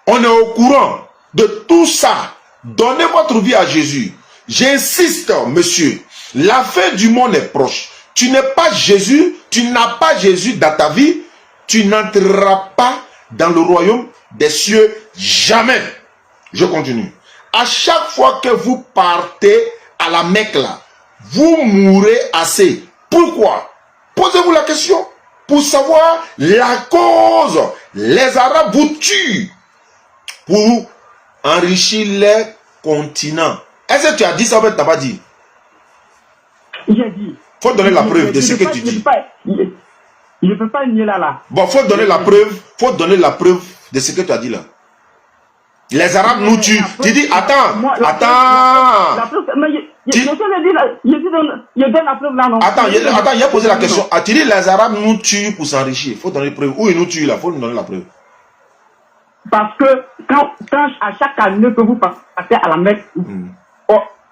On est au courant de tout ça. Donnez votre vie à Jésus. J'insiste, monsieur, la fin du monde est proche. Tu n'es pas Jésus, tu n'as pas Jésus dans ta vie, tu n'entreras pas dans le royaume des cieux jamais. Je continue. À chaque fois que vous partez à la Mecque là, vous mourrez assez. Pourquoi? Posez-vous la question. Pour savoir la cause. Les Arabes vous tuent pour enrichir les continents. Est-ce que tu as dit ça ou tu n'as pas dit? J'ai dit. Faut donner la preuve de ce que tu dis. Je ne peux pas nier là. Bon, faut donner la preuve. Faut donner la preuve de ce que tu as dit là. Les Arabes nous tuent. Tu dis, attends. Attends, il a posé la question. Tu dis, les Arabes nous tuent pour s'enrichir. Il faut donner la preuve. Où ils nous tuent là? Il faut nous donner la preuve. Parce que quand à chaque année que vous passez à la Mecque, vous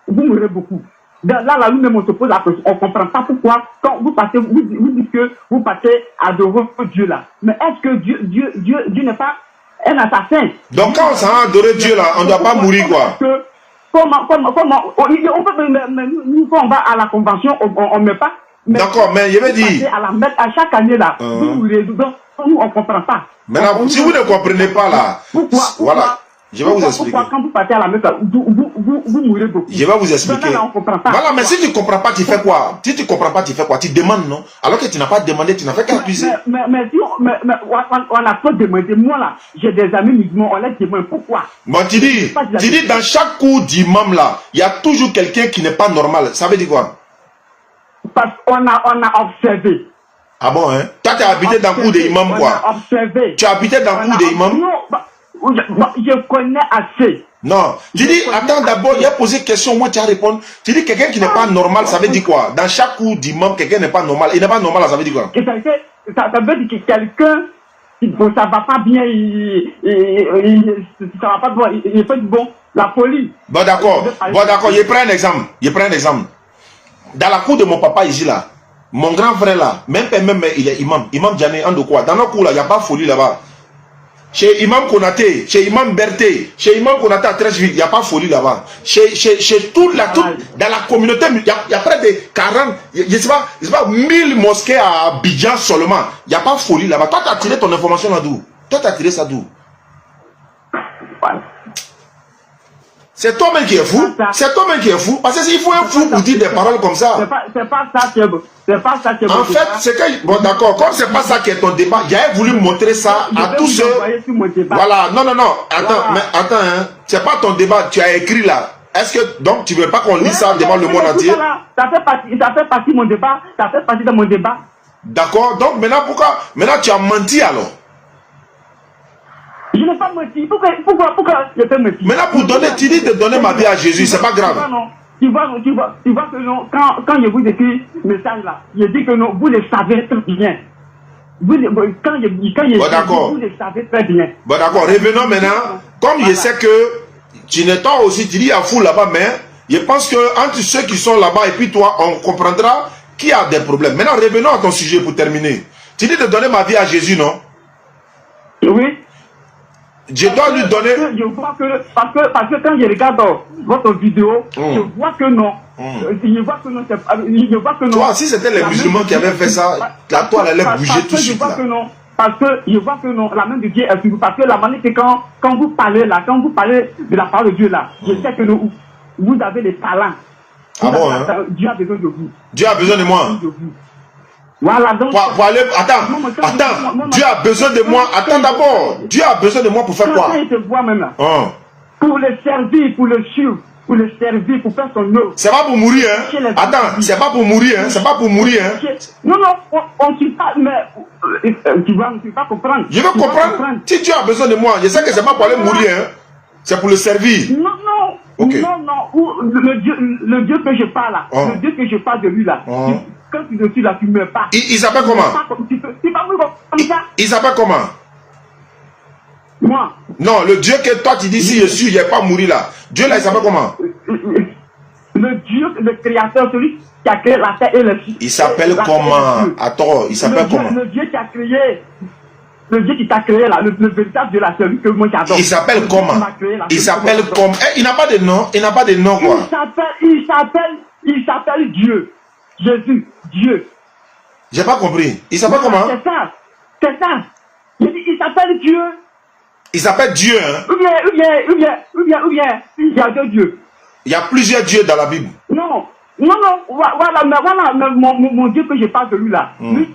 mourrez beaucoup. Là, nous-mêmes, on se pose la question. On ne comprend pas pourquoi, quand vous passez, vous dites que vous passez à adorer Dieu là. Mais est-ce que Dieu n'est pas un assassin? Donc, quand on s'en va adorer Dieu là, on ne doit pas mourir quoi? Comment, nous, quand on va à la convention, on ne met pas. D'accord, mais je vais dire. À chaque année là, vous mourrez. Donc, nous, on ne comprend pas. Maintenant, si vous ne comprenez pas là, voilà. Je vais vous expliquer. Pourquoi quand vous partez à la Mecque, vous mourrez beaucoup. Je vais vous expliquer. Là, on comprend pas. Voilà, mais si tu ne comprends pas, tu fais quoi? Si tu ne comprends pas, tu fais quoi? Tu demandes, non? Alors que tu n'as pas demandé, tu n'as fait qu'accuser. Mais on a pas demandé. Moi là, j'ai des amis musulmans, on les demande pourquoi. Bon, tu dis dans chaque cours d'imam là, il y a toujours quelqu'un qui n'est pas normal. Ça veut dire quoi? Parce qu'on a observé. Ah bon, hein? Toi, tu as habité dans le cours d'imam quoi? On a observé. Tu as habité dans le cours d'imam? Je connais assez. Non, tu dis, attends d'abord, il a posé une question, moi tu as répondu. Tu dis quelqu'un qui n'est pas normal, ça veut dire quoi? Dans chaque cours d'imam, quelqu'un n'est pas normal. Il n'est pas normal, ça veut dire quoi? Ça veut dire que quelqu'un, ça va pas bien, ça va pas bien, il fait bon, la folie. Bon d'accord, je prends un exemple. Dans la cour de mon papa ici là, mon grand frère là, même il est imam Djane, en de quoi? Dans nos cours là, il n'y a pas folie là-bas. Chez Imam Konaté, chez Imam Berté, chez Imam Konaté à Trècheville, il n'y a pas folie là-bas. Chez toute dans la communauté, il y a près de 40, je sais pas, 1000 mosquées à Abidjan seulement. Il n'y a pas folie là-bas. Toi, tu as tiré ton information là d'où? Toi, tu as tiré ça d'où? C'est toi-même qui es fou. C'est toi-même qui es fou. Parce que s'il faut un fou pour dire des paroles comme ça. C'est pas ça qui est bon. C'est pas ça qui est bon. En fait, c'est que. Bon, d'accord. Comme c'est pas ça qui est ton débat, j'avais voulu montrer ça à tous ceux. Voilà. Non. Attends, mais attends, hein. C'est pas ton débat. Tu as écrit là. Est-ce que. Donc, tu veux pas qu'on lise ça devant le monde entier? Ça fait partie de mon débat. Ça fait partie de mon débat. D'accord. Donc, maintenant, pourquoi? Maintenant, tu as menti alors. Je n'ai pas menti. Pourquoi je peux mentir? Maintenant, pour donner, tu dis de donner ma vie à Jésus, c'est pas grave. Tu vois que non, quand je vous écris le message là, je dis que non, vous le savez très bien. quand il Bon, d'accord. vous le savez très bien. Bon, d'accord. Revenons maintenant. Comme je sais que tu n'es pas aussi, tu dis à fou là-bas, mais je pense que entre ceux qui sont là-bas et puis toi, on comprendra qui a des problèmes. Maintenant, revenons à ton sujet pour terminer. Tu dis de donner ma vie à Jésus, non? Oui. Je dois lui donner... Je vois que, parce que quand je regarde votre vidéo, je vois que non. Je vois que non. Je vois que non. Toi, si c'était les musulmans qui avaient fait ça, la toile allait bouger tout de suite. Je vois que non. Parce que je vois que non, la main de Dieu est sur vous. Parce que la manière que quand vous parlez là, quand vous parlez de la parole de Dieu là, je sais que vous avez des talents. Ah bon, hein? Dieu a besoin de vous. Dieu a besoin de moi. Voilà, donc. Pour aller, attends, Dieu a besoin de moi. Attends d'abord. Dieu a besoin de moi pour faire quoi? Il te voit même là. Pour le servir, pour le suivre, pour le servir, pour faire son œuvre. C'est pas pour mourir, hein? Attends, c'est pas pour mourir, hein? C'est pas pour mourir, hein? Non, on ne suit pas, mais tu vas pas comprendre. Je veux comprendre. Si Dieu a besoin de moi, je sais que c'est pas pour aller mourir, hein? C'est pour le servir. Non, okay. Non, le Dieu que je parle là, le Dieu que je parle de lui là, quand tu le suis là, tu ne meurs pas. Il s'appelle comment? Il s'appelle comment? Moi. Non, le Dieu que toi tu dis si je suis, je n'ai pas mouru là. Dieu là, il s'appelle comment? Le Dieu, le créateur, celui qui a créé la terre et le ciel. Il s'appelle comment? Attends, il s'appelle comment? Le Dieu qui a créé. Le Dieu qui t'a créé là, le véritable Dieu là, celui que moi j'adore. Il s'appelle comment? Il s'appelle comment? Il n'a pas de nom, il n'a pas de nom quoi. Il s'appelle Dieu. Jésus, Dieu. J'ai pas compris. Il s'appelle comment? C'est ça. Il s'appelle Dieu. Il s'appelle Dieu, hein? Ou bien, il y a deux dieux. Il y a plusieurs dieux dans la Bible. Non, voilà, mon Dieu que je parle de lui là. Lui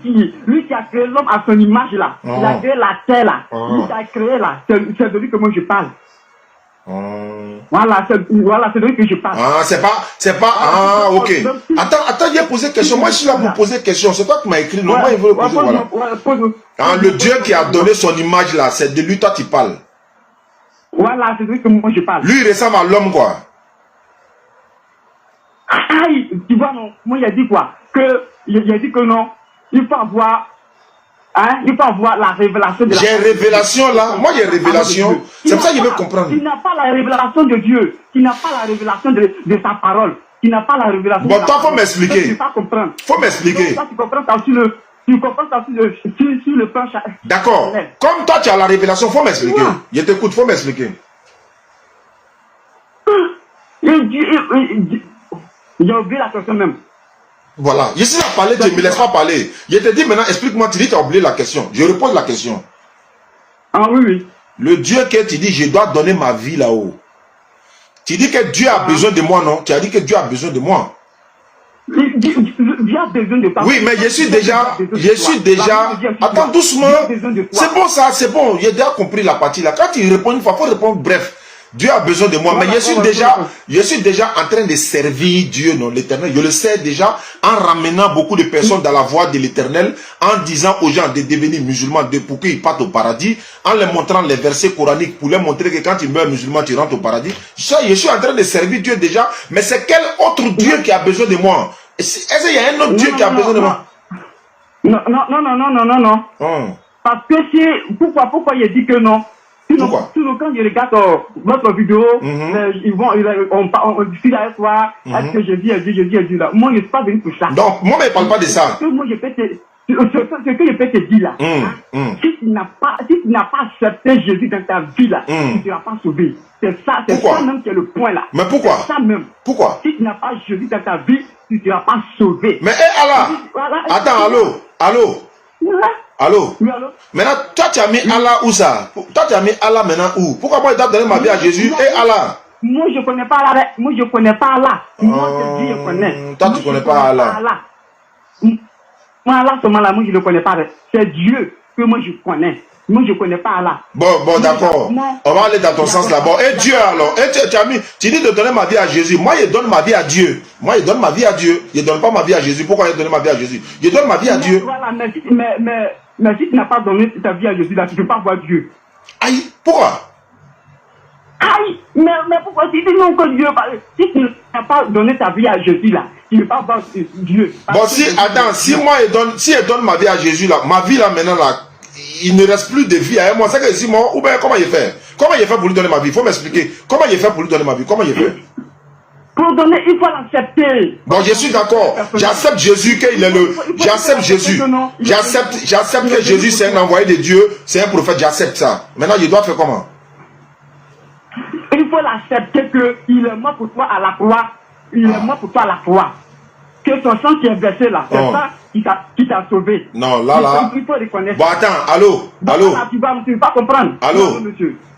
qui a créé l'homme à son image là. Il a créé la terre là. Lui qui a créé là. C'est de lui que moi je parle. Voilà, c'est de lui que je parle. Ok. Attends, j'ai posé question. Moi, je suis là pour poser question. C'est toi qui m'as écrit. Non, moi, il veut poser, voilà. Le Dieu qui a donné son image là, c'est de lui, toi, tu parles. Voilà, c'est de lui que moi je parle. Lui, il ressemble à l'homme, quoi. Aïe, tu vois, non. Moi, il a dit quoi? Il a dit que non. Il faut avoir la révélation de la... J'ai révélation là. Moi, j'ai révélation. C'est pour ça que je veux comprendre. Tu n'as pas la révélation de Dieu. Tu n'as pas la révélation de sa parole. Tu n'as pas la révélation bon, toi, faut m'expliquer. Tu ne peux pas comprendre. Faut m'expliquer. Tu comprends ça sur le plan... D'accord. Comme toi, tu as la révélation, faut m'expliquer. Je t'écoute, faut m'expliquer. J'ai oublié la question même. Voilà. Je suis là à parler, tu ne me laisses pas parler. Je te dis maintenant, explique-moi, tu dis que tu as oublié la question. Je repose la question. Ah oui. Le Dieu que tu dis, je dois donner ma vie là-haut. Tu dis que Dieu a besoin de moi, non? Tu as dit que Dieu a besoin de moi. Dieu a besoin de toi. Oui, mais je suis déjà... Attends, doucement. C'est bon ça, c'est bon. J'ai déjà compris la partie là. Quand tu réponds une fois, il faut répondre bref. Dieu a besoin de moi, mais je suis déjà en train de servir Dieu, non, l'Éternel. Je le sais déjà en ramenant beaucoup de personnes dans la voie de l'Éternel, en disant aux gens de devenir musulmans pour qu'ils partent au paradis, en leur montrant les versets coraniques pour leur montrer que quand tu meurs musulman, tu rentres au paradis. Je suis en train de servir Dieu déjà, mais c'est quel autre Dieu qui a besoin de moi? Est-ce qu'il y a un autre Dieu qui a besoin de moi? Non. Parce que pourquoi il dit que non? Pourquoi? Quand je regarde votre vidéo, on discute avec toi, est-ce que je dis là. Moi, je ne suis pas venu pour ça. Donc, moi, je ne parle pas de ça. Moi, ce que je peux te dire là, si tu n'as pas accepté Jésus dans ta vie là, tu ne seras pas sauvé. C'est ça même qui est le point là. Mais pourquoi? C'est ça même. Pourquoi? Si tu n'as pas Jésus dans ta vie, tu ne seras pas sauvé. Mais Allah, attends, allô? Oui, allô? Maintenant, toi tu as mis Allah où ça? Toi tu as mis Allah maintenant où? Pourquoi moi je dois donner ma vie à Jésus et Allah? Moi je connais pas Allah. Moi je c'est Dieu je connais. Toi tu connais pas Allah. Moi Allah seulement là, moi je ne connais pas. C'est Dieu que moi je connais. Moi je connais pas Allah. Bon d'accord. On va aller dans ton sens là-bas. Et Dieu alors? Et tu dis de donner ma vie à Jésus. Moi je donne ma vie à Dieu. Moi je donne ma vie à Dieu. Je ne donne pas ma vie à Jésus. Pourquoi je donne ma vie à Jésus? Je donne ma vie à Dieu. Voilà, mais si tu n'as pas donné ta vie à Jésus là, tu ne peux pas voir Dieu. Aïe, pourquoi? Aïe, mais pourquoi tu dis non que Dieu, si tu n'as pas donné ta vie à Jésus là, tu ne veux pas voir Dieu. Bon, si, attends, si moi, si elle donne ma vie à Jésus là, ma vie là maintenant là, il ne reste plus de vie à moi. C'est que si moi, ou bien comment il fait? Comment il fait pour lui donner ma vie? Il faut m'expliquer. Comment il fait pour lui donner ma vie? Comment il fait? Pour donner, il faut l'accepter. Bon, je suis d'accord. J'accepte Jésus qu'il est le. J'accepte Jésus. J'accepte que Jésus c'est un envoyé de Dieu, c'est un prophète. J'accepte ça. Maintenant, je dois faire comment? Il faut l'accepter qu'il est mort pour toi à la croix. Il est mort pour toi à la croix. Que son sang qui est versé là, c'est ça qui t'a sauvé. Non, là. Il faut reconnaître. Bon, attends, allô. Là, tu vas pas comprendre. Allô.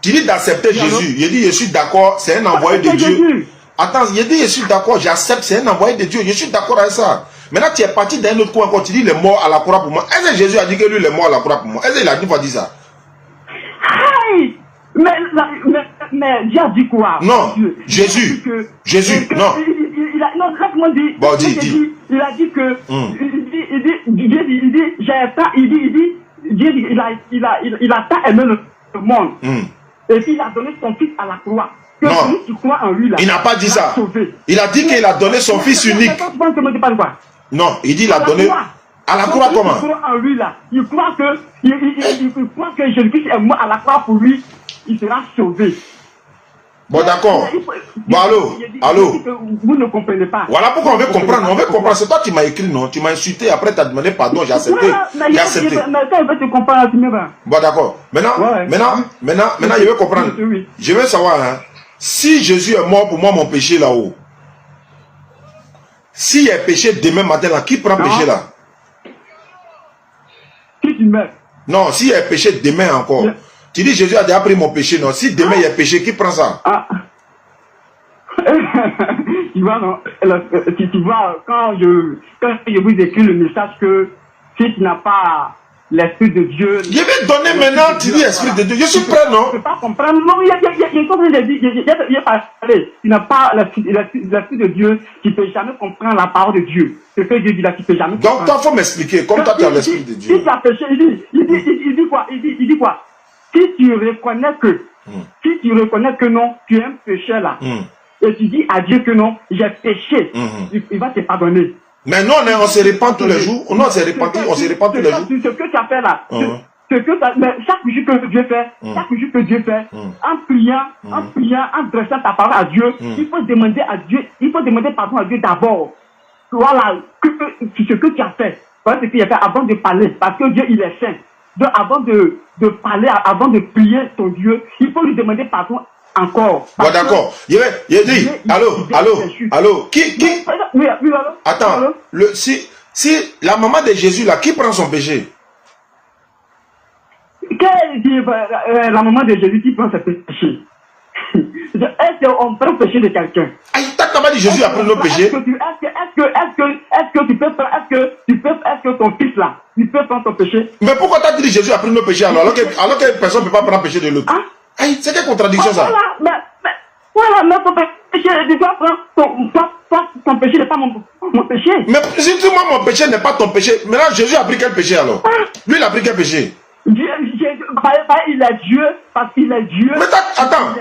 Tu dis d'accepter Jésus. Il dit, je suis d'accord, c'est un envoyé de Dieu. Attends, il dit, je suis d'accord, j'accepte, c'est un envoyé de Dieu. Je suis d'accord avec ça. Maintenant, tu es parti d'un autre coin quand tu dis, il est mort à la croix pour moi. Est-ce que Jésus a dit que lui, il est mort à la croix pour moi? Est-ce qu'il a dit, dit ça? Aïe! Mais Dieu a dit quoi? Non, Jésus. Jésus, non. Non, laisse-moi dire. Bon, dis. Il a dit que. Il dit, j'ai pas. Dieu, il a pas aimé le monde. Et puis il a donné son fils à la croix. Que non. Tu crois en lui, là, il n'a pas dit ça. Sauvé. Il a dit qu'il a donné son fils unique. Non, il dit il a donné. À la croix comment? Il croit en lui là. Il croit que Jésus-Christ est mort à la croix pour lui. Il sera sauvé. Bon, d'accord. Bon, allô. Vous ne comprenez pas. Voilà pourquoi on veut comprendre. On veut comprendre. C'est toi qui m'as écrit, non? Tu m'as insulté. Après, tu as demandé pardon. J'ai accepté. J'ai accepté. Mais quand il veut te comprendre, tu me vas. Bon, d'accord. Maintenant, je veux comprendre. Je veux savoir, hein, si Jésus est mort pour moi, mon péché là-haut. S'il y a péché demain matin là, qui prend péché là? Qui tu mets? Non, s'il y a péché demain encore. Tu dis Jésus a déjà pris mon péché, non? Si demain il y a péché, qui prend ça? Tu vois, non? Tu vois, quand je vous écris le message que si tu n'as pas l'Esprit de Dieu... Je vais donner maintenant, tu dis Esprit de Dieu. Je suis prêt, non? Je ne peux pas comprendre. Non, il y a une chose que j'ai dit. Il a parlé. Tu n'as pas l'Esprit de Dieu, tu ne peux jamais comprendre la parole de Dieu. Ce que Dieu dit là, tu ne peux jamais comprendre. Donc, toi, il faut m'expliquer. Comme toi, tu as l'Esprit de Dieu. Si tu as péché, il dit quoi? Il dit quoi? Si tu reconnais que non, tu es un péché là, et tu dis à Dieu que non, j'ai péché, il va te pardonner. Mais non, on se répand tous les jours. Non, on se répand tous les jours. Ce que tu as fait là, mais chaque jour que Dieu fait, en priant, en dressant ta parole à Dieu, il faut demander à Dieu, il faut demander pardon à Dieu d'abord. Voilà, ce que tu as fait, ce qu'il a fait avant de parler, parce que Dieu il est saint. Donc, avant de parler, avant de prier ton Dieu, il faut lui demander pardon encore. Bon, d'accord. Il dit, allô, qui? Oui, allô? Attends, allô? Si la maman de Jésus là, qui prend son péché? La maman de Jésus qui prend son péché? Est-ce qu'on prend le péché de quelqu'un? T'as pas dit Jésus a pris nos péchés? Est-ce que ton fils là, il peut prendre ton péché? Mais pourquoi t'as dit Jésus a pris nos péchés alors que personne ne peut pas prendre le péché de l'autre? C'est quelle contradiction ça? Voilà, mais ton péché, tu dois prendre ton péché n'est pas mon péché. Mais si moi mon péché n'est pas ton péché, maintenant Jésus a pris quel péché alors? Lui il a pris quel péché? Il est Dieu, parce qu'il est Dieu. Mais attends.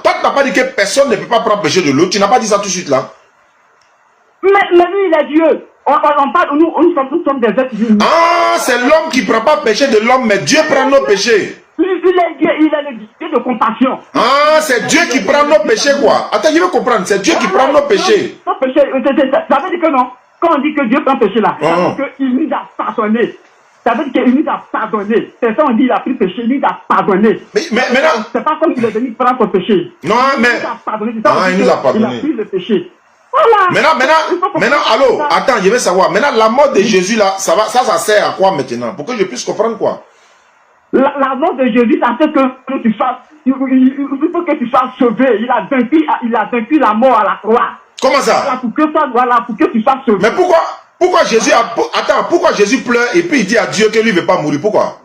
Toi, tu n'as pas dit que personne ne peut pas prendre péché de l'autre. Tu n'as pas dit ça tout de suite là. Mais lui, il est Dieu. On parle, nous sommes des êtres humains. C'est l'homme qui ne prend pas péché de l'homme, mais Dieu prend nos péchés. Il est Dieu, il est le Dieu de compassion. C'est Dieu qui prend nos péchés, quoi. Attends, je veux comprendre. C'est Dieu qui prend nos péchés. Ça veut dire que non. Quand on dit que Dieu prend péché là, ça veut dire qu'il nous a pardonné. Ça veut dire qu'il nous a pardonné. C'est ça, on dit il a pris péché, il nous a pardonné. Mais non. C'est pas comme il est venu prendre son péché. Non, mais. Il nous a pardonné. C'est ça, il nous a pardonné. Il a pris le péché. Voilà. Maintenant, allô, attends, je vais savoir. Maintenant, la mort de Jésus là, ça sert à quoi maintenant? Pour que je puisse comprendre quoi? La mort de Jésus, ça fait que tu sois. Il faut que tu sois sauvé. Il a vaincu la mort à la croix. Comment ça? Pour que tu sois sauvé. Mais pourquoi Jésus pleure et puis il dit à Dieu que lui ne veut pas mourir? Pourquoi?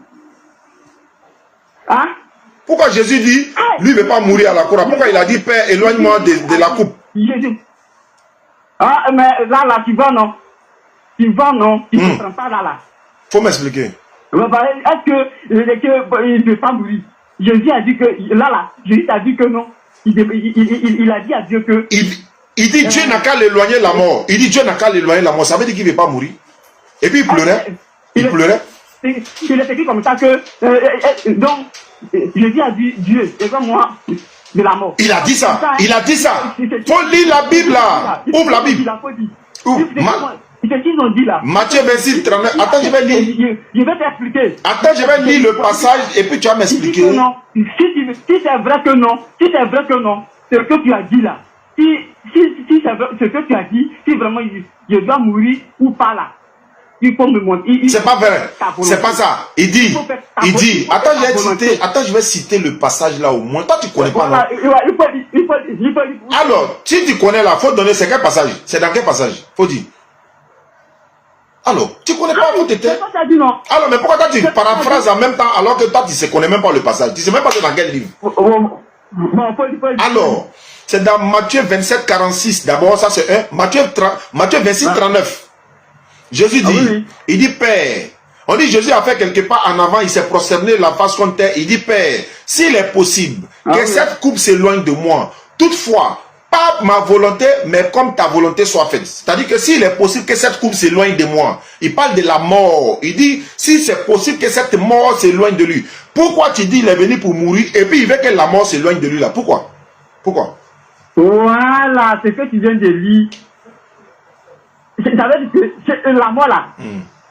Pourquoi Jésus dit lui ne veut pas mourir à la croix? Pourquoi il a dit Père, éloigne-moi de la coupe? Jésus. Mais là, tu vas non. Tu ne comprends pas là. Faut m'expliquer. Est-ce qu'il ne veut pas mourir? Jésus a dit que, Jésus a dit que non. Il a dit à Dieu que... Il dit Dieu n'a qu'à l'éloigner la mort. Il dit Dieu n'a qu'à l'éloigner la mort. Ça veut dire qu'il ne veut pas mourir. Et puis il pleurait. Il pleurait. Il est écrit comme ça que... donc, Jésus a dit Dieu, éloigne-moi de la mort. Il a dit ça. Il a dit ça. Faut lire la Bible là. Ouvre la Bible. C'est ce qu'ils ont dit là. Matthieu 26, 39. Attends, je vais lire. Je vais t'expliquer. Attends, je vais lire le passage et puis tu vas m'expliquer. Non. Si c'est vrai que non, c'est ce que tu as dit là. Si c'est vrai, ce que tu as dit, si vraiment je dois mourir ou pas là, il faut me montrer. C'est pas vrai. C'est pas ça. Il dit, attends, je vais citer le passage là au moins. Toi, tu connais pas, non? Il faut. Alors, si tu connais là, faut donner, c'est quel passage? C'est dans quel passage? Faut dire. Alors, tu connais pas, faut t'éteindre. Alors, mais pourquoi toi tu paraphrases en même temps alors que toi tu ne connais même pas le passage? Tu ne sais même pas dans quel livre? Alors, c'est dans Matthieu 27, 46. D'abord, ça c'est un. Matthieu 26, 39. Jésus dit, il dit, Père, on dit Jésus a fait quelques pas en avant, il s'est prosterné la face contre terre. Il dit, Père, s'il est possible que cette coupe s'éloigne de moi, toutefois, pas ma volonté, mais comme ta volonté soit faite. C'est-à-dire que s'il est possible que cette coupe s'éloigne de moi, il parle de la mort. Il dit, si c'est possible que cette mort s'éloigne de lui, pourquoi tu dis il est venu pour mourir et puis il veut que la mort s'éloigne de lui là? Pourquoi? Voilà, c'est ce que tu viens de lire. Ça veut dire que la mort là,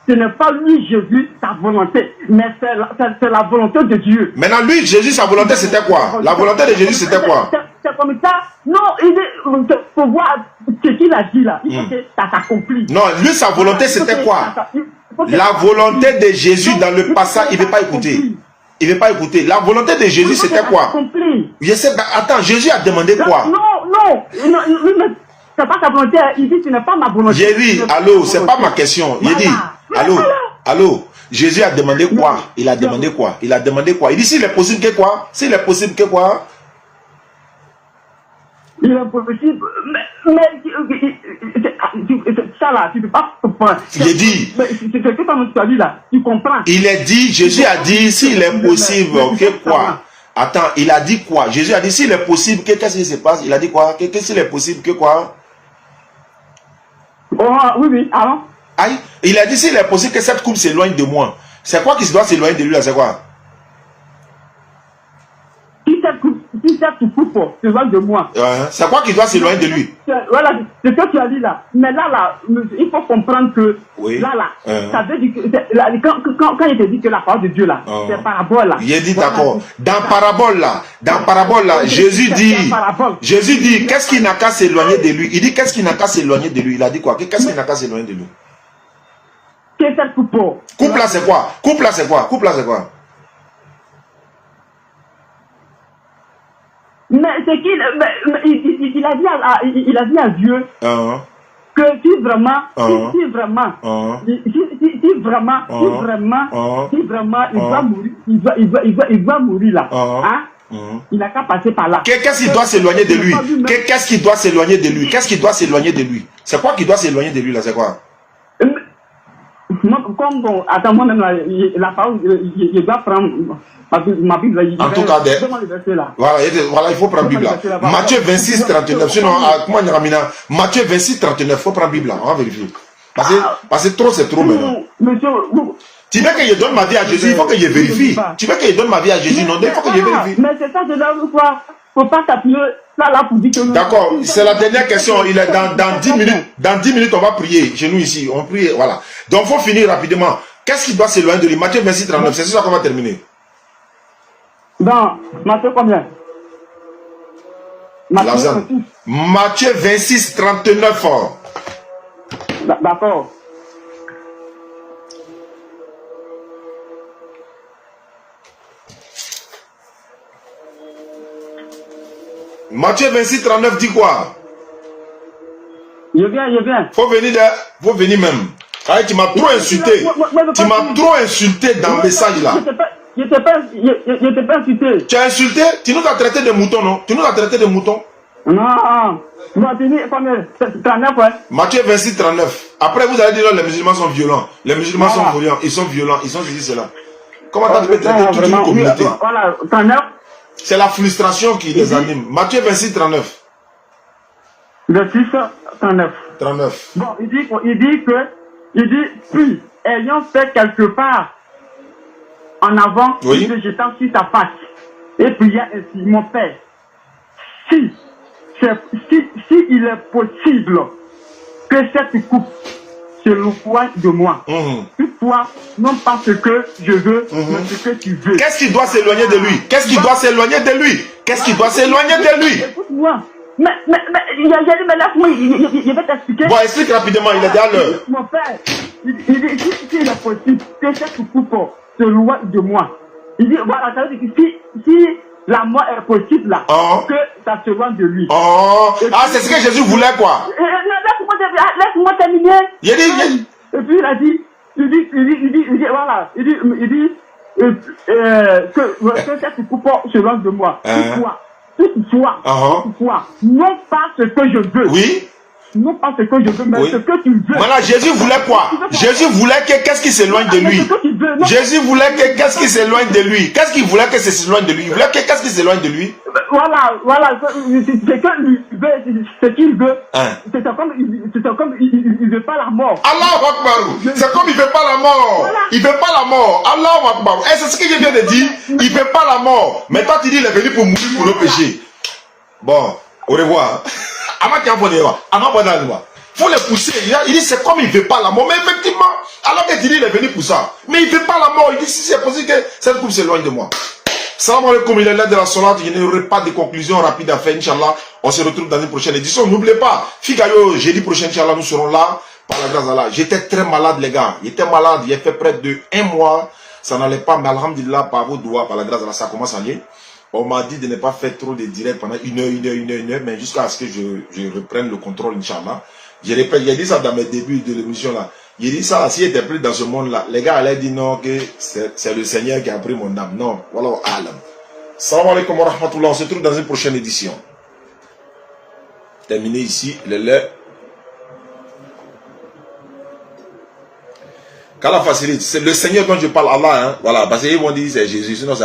ce n'est pas lui, Jésus, sa volonté, mais c'est la volonté de Dieu. Maintenant, lui, Jésus, sa volonté, c'était quoi? La volonté de Jésus, c'était quoi? C'est comme ça. Non, il faut voir ce qu'il a dit là. Il faut que ça s'accomplit. Non, lui, sa volonté, c'était quoi? La volonté de Jésus dans le passage, il ne veut pas écouter. Il ne veut pas écouter. La volonté de Jésus, c'était quoi? Je sais, attends, Jésus a demandé quoi? Non, c'est pas sa volonté. Il dit, ce n'est pas ma volonté. J'ai dit, allô, c'est pas ma question. Il dit, allô, Jésus a demandé quoi? Il a demandé quoi? Il a demandé quoi? Il dit, s'il est possible que quoi? S'il est possible que quoi? Il est possible, mais ça là, tu ne peux pas comprendre. Il dit, c'est ce que tu as dit là, tu comprends. Il est dit, Jésus a dit, s'il est possible que quoi? Attends, il a dit quoi? Jésus a dit, s'il est possible, qu'est-ce qui se passe? Il a dit quoi? S'il est possible que quoi? Oui, alors? Aïe, il a dit, s'il est possible que cette coupe s'éloigne de moi. C'est quoi qui doit s'éloigner de lui là? C'est quoi? Si cette coupe s'éloigne de moi. C'est quoi qui doit s'éloigner de lui? Voilà, c'est ce que tu as dit là. Mais là, il faut comprendre que là, ça veut dire que quand il te dit que la parole de Dieu là, c'est parabole là. Il a dit d'accord. Dans parabole là, Jésus dit, qu'est-ce qui n'a qu'à s'éloigner de lui? Il dit, qu'est-ce qui n'a qu'à s'éloigner de lui? Il a dit quoi? Qu'est-ce qui n'a qu'à s'éloigner de lui? Qu'est-ce que cette coupe? Coupe là, c'est quoi? Coupe là, c'est quoi? Mais c'est qu'il il a dit à Dieu que si vraiment il va mourir là, il n'a qu'à passer par là. Qu'est-ce qui doit s'éloigner de lui? Qu'est-ce qui doit s'éloigner de lui? Qu'est-ce qui doit s'éloigner de lui? C'est quoi qui doit s'éloigner de lui là? C'est quoi? Comme bon, attends, moi-même la parole, je dois prendre ma Bible. En tout cas, voilà, il faut prendre Bible là. Matthieu 26, 39. Sinon, comment on ramène? Matthieu 26, 39. Il faut prendre Bible là. On va vérifier. Parce que trop, c'est trop maintenant. Monsieur, tu veux que je donne ma vie à Jésus, il faut que je vérifie. Tu veux que je donne ma vie à Jésus, non, il faut que je vérifie. Mais c'est ça, c'est là où quoi. Faut pas t'appuyer là pour dire que... D'accord, c'est la dernière question. Il est dans 10 minutes. Dans 10 minutes, on va prier chez nous ici. On prie, voilà. Donc, il faut finir rapidement. Qu'est-ce qui doit s'éloigner de lui? Matthieu 26, 39. C'est ça qu'on va terminer. Dans Matthieu combien? Matthieu 26, 39. D'accord. Matthieu 26, 39 dit quoi? Je viens. Faut venir même. Allez, tu m'as trop insulté. Tu m'as trop insulté dans le message là. Je t'ai pas insulté. Tu as insulté? Tu nous as traité de moutons, non? Tu nous as traité de moutons? Non. Combien? 39, ouais. Matthieu 26, 39. Après, vous allez dire, les musulmans sont violents. Les musulmans sont violents. Ils sont violents. Ils sont ceci, cela. Comment tu peux traiter toute une communauté? Voilà, 39. C'est la frustration qui les anime. Matthieu 26, 39. 26, 39. 39. Bon, il dit, puis, ayant fait quelque part en avant, Oui. se jetant sur sa face, et pria ainsi, mon Père, si il est possible que cette coupe se loin de moi, toutefois, non pas ce que je veux, mais ce que tu veux. Qu'est-ce qui doit s'éloigner de lui? Qu'est-ce qui doit s'éloigner de lui? Qu'est-ce qui doit s'éloigner de lui? Écoute-moi. Mais, j'ai dit, mais laisse-moi, je vais t'expliquer. Bon, explique rapidement, il est déjà l'heure. Mon père, il dit, si il est possible que cette coupe se loin de moi. Il dit, voilà, ça veut dire que si la mort est possible là, que ça se loin de lui. Ah, c'est ce que Jésus voulait, quoi. Laisse-moi terminer. Il dit, et puis il a dit, voilà, il dit que cette coupe se loin de moi. Toutefois, non pas ce que je veux. Oui. Non pas ce que je veux, mais ce que tu veux. Voilà, Jésus voulait quoi? Jésus voulait que qu'est-ce qui s'éloigne de lui? Jésus voulait que qu'est-ce qui s'éloigne de lui? Qu'est-ce qu'il voulait que ça s'éloigne de lui? Il voulait que qu'est-ce qui s'éloigne de lui? Voilà, ce qu'il veut. C'est comme il veut pas la mort. Allahu Akbar. C'est comme il veut pas la mort. Voilà. Il veut pas la mort. Allahu Akbar. Et c'est ce que je viens de dire. Il veut pas la mort. Mais toi tu dis il est venu pour mourir pour le péché. Bon, au revoir. Faut les pousser. Il dit c'est comme il veut pas la mort. Mais effectivement, alors que tu dis il est venu pour ça. Mais il veut pas la mort. Il dit si c'est possible que cette coupe s'éloigne de moi. Salam alaikum, il est l'heure de la salat. Il n'y aurait pas de conclusion rapide à faire, Inch'Allah. On se retrouve dans une prochaine édition. N'oubliez pas, Figayo, jeudi prochain, Inch'Allah, nous serons là, par la grâce d'Allah. J'étais très malade, les gars. J'étais malade, il a fait près de 1 mois. Ça n'allait pas, mais alhamdulillah, par vos doigts, par la grâce d'Allah, ça commence à aller. On m'a dit de ne pas faire trop de directs pendant 1 heure, mais jusqu'à ce que je reprenne le contrôle, Inch'Allah. J'ai dit ça dans mes débuts de l'émission là. J'ai dit ça, s'il était pris dans ce monde-là, les gars allaient dire non, que c'est le Seigneur qui a pris mon âme. Non, voilà, alam. Salam alaikum wa rahmatullah. On se retrouve dans une prochaine édition. Terminé ici, le lait. Qu'Allah facilite. C'est le Seigneur dont je parle, Allah, hein. Voilà, parce qu'ils vont dire c'est Jésus, sinon c'est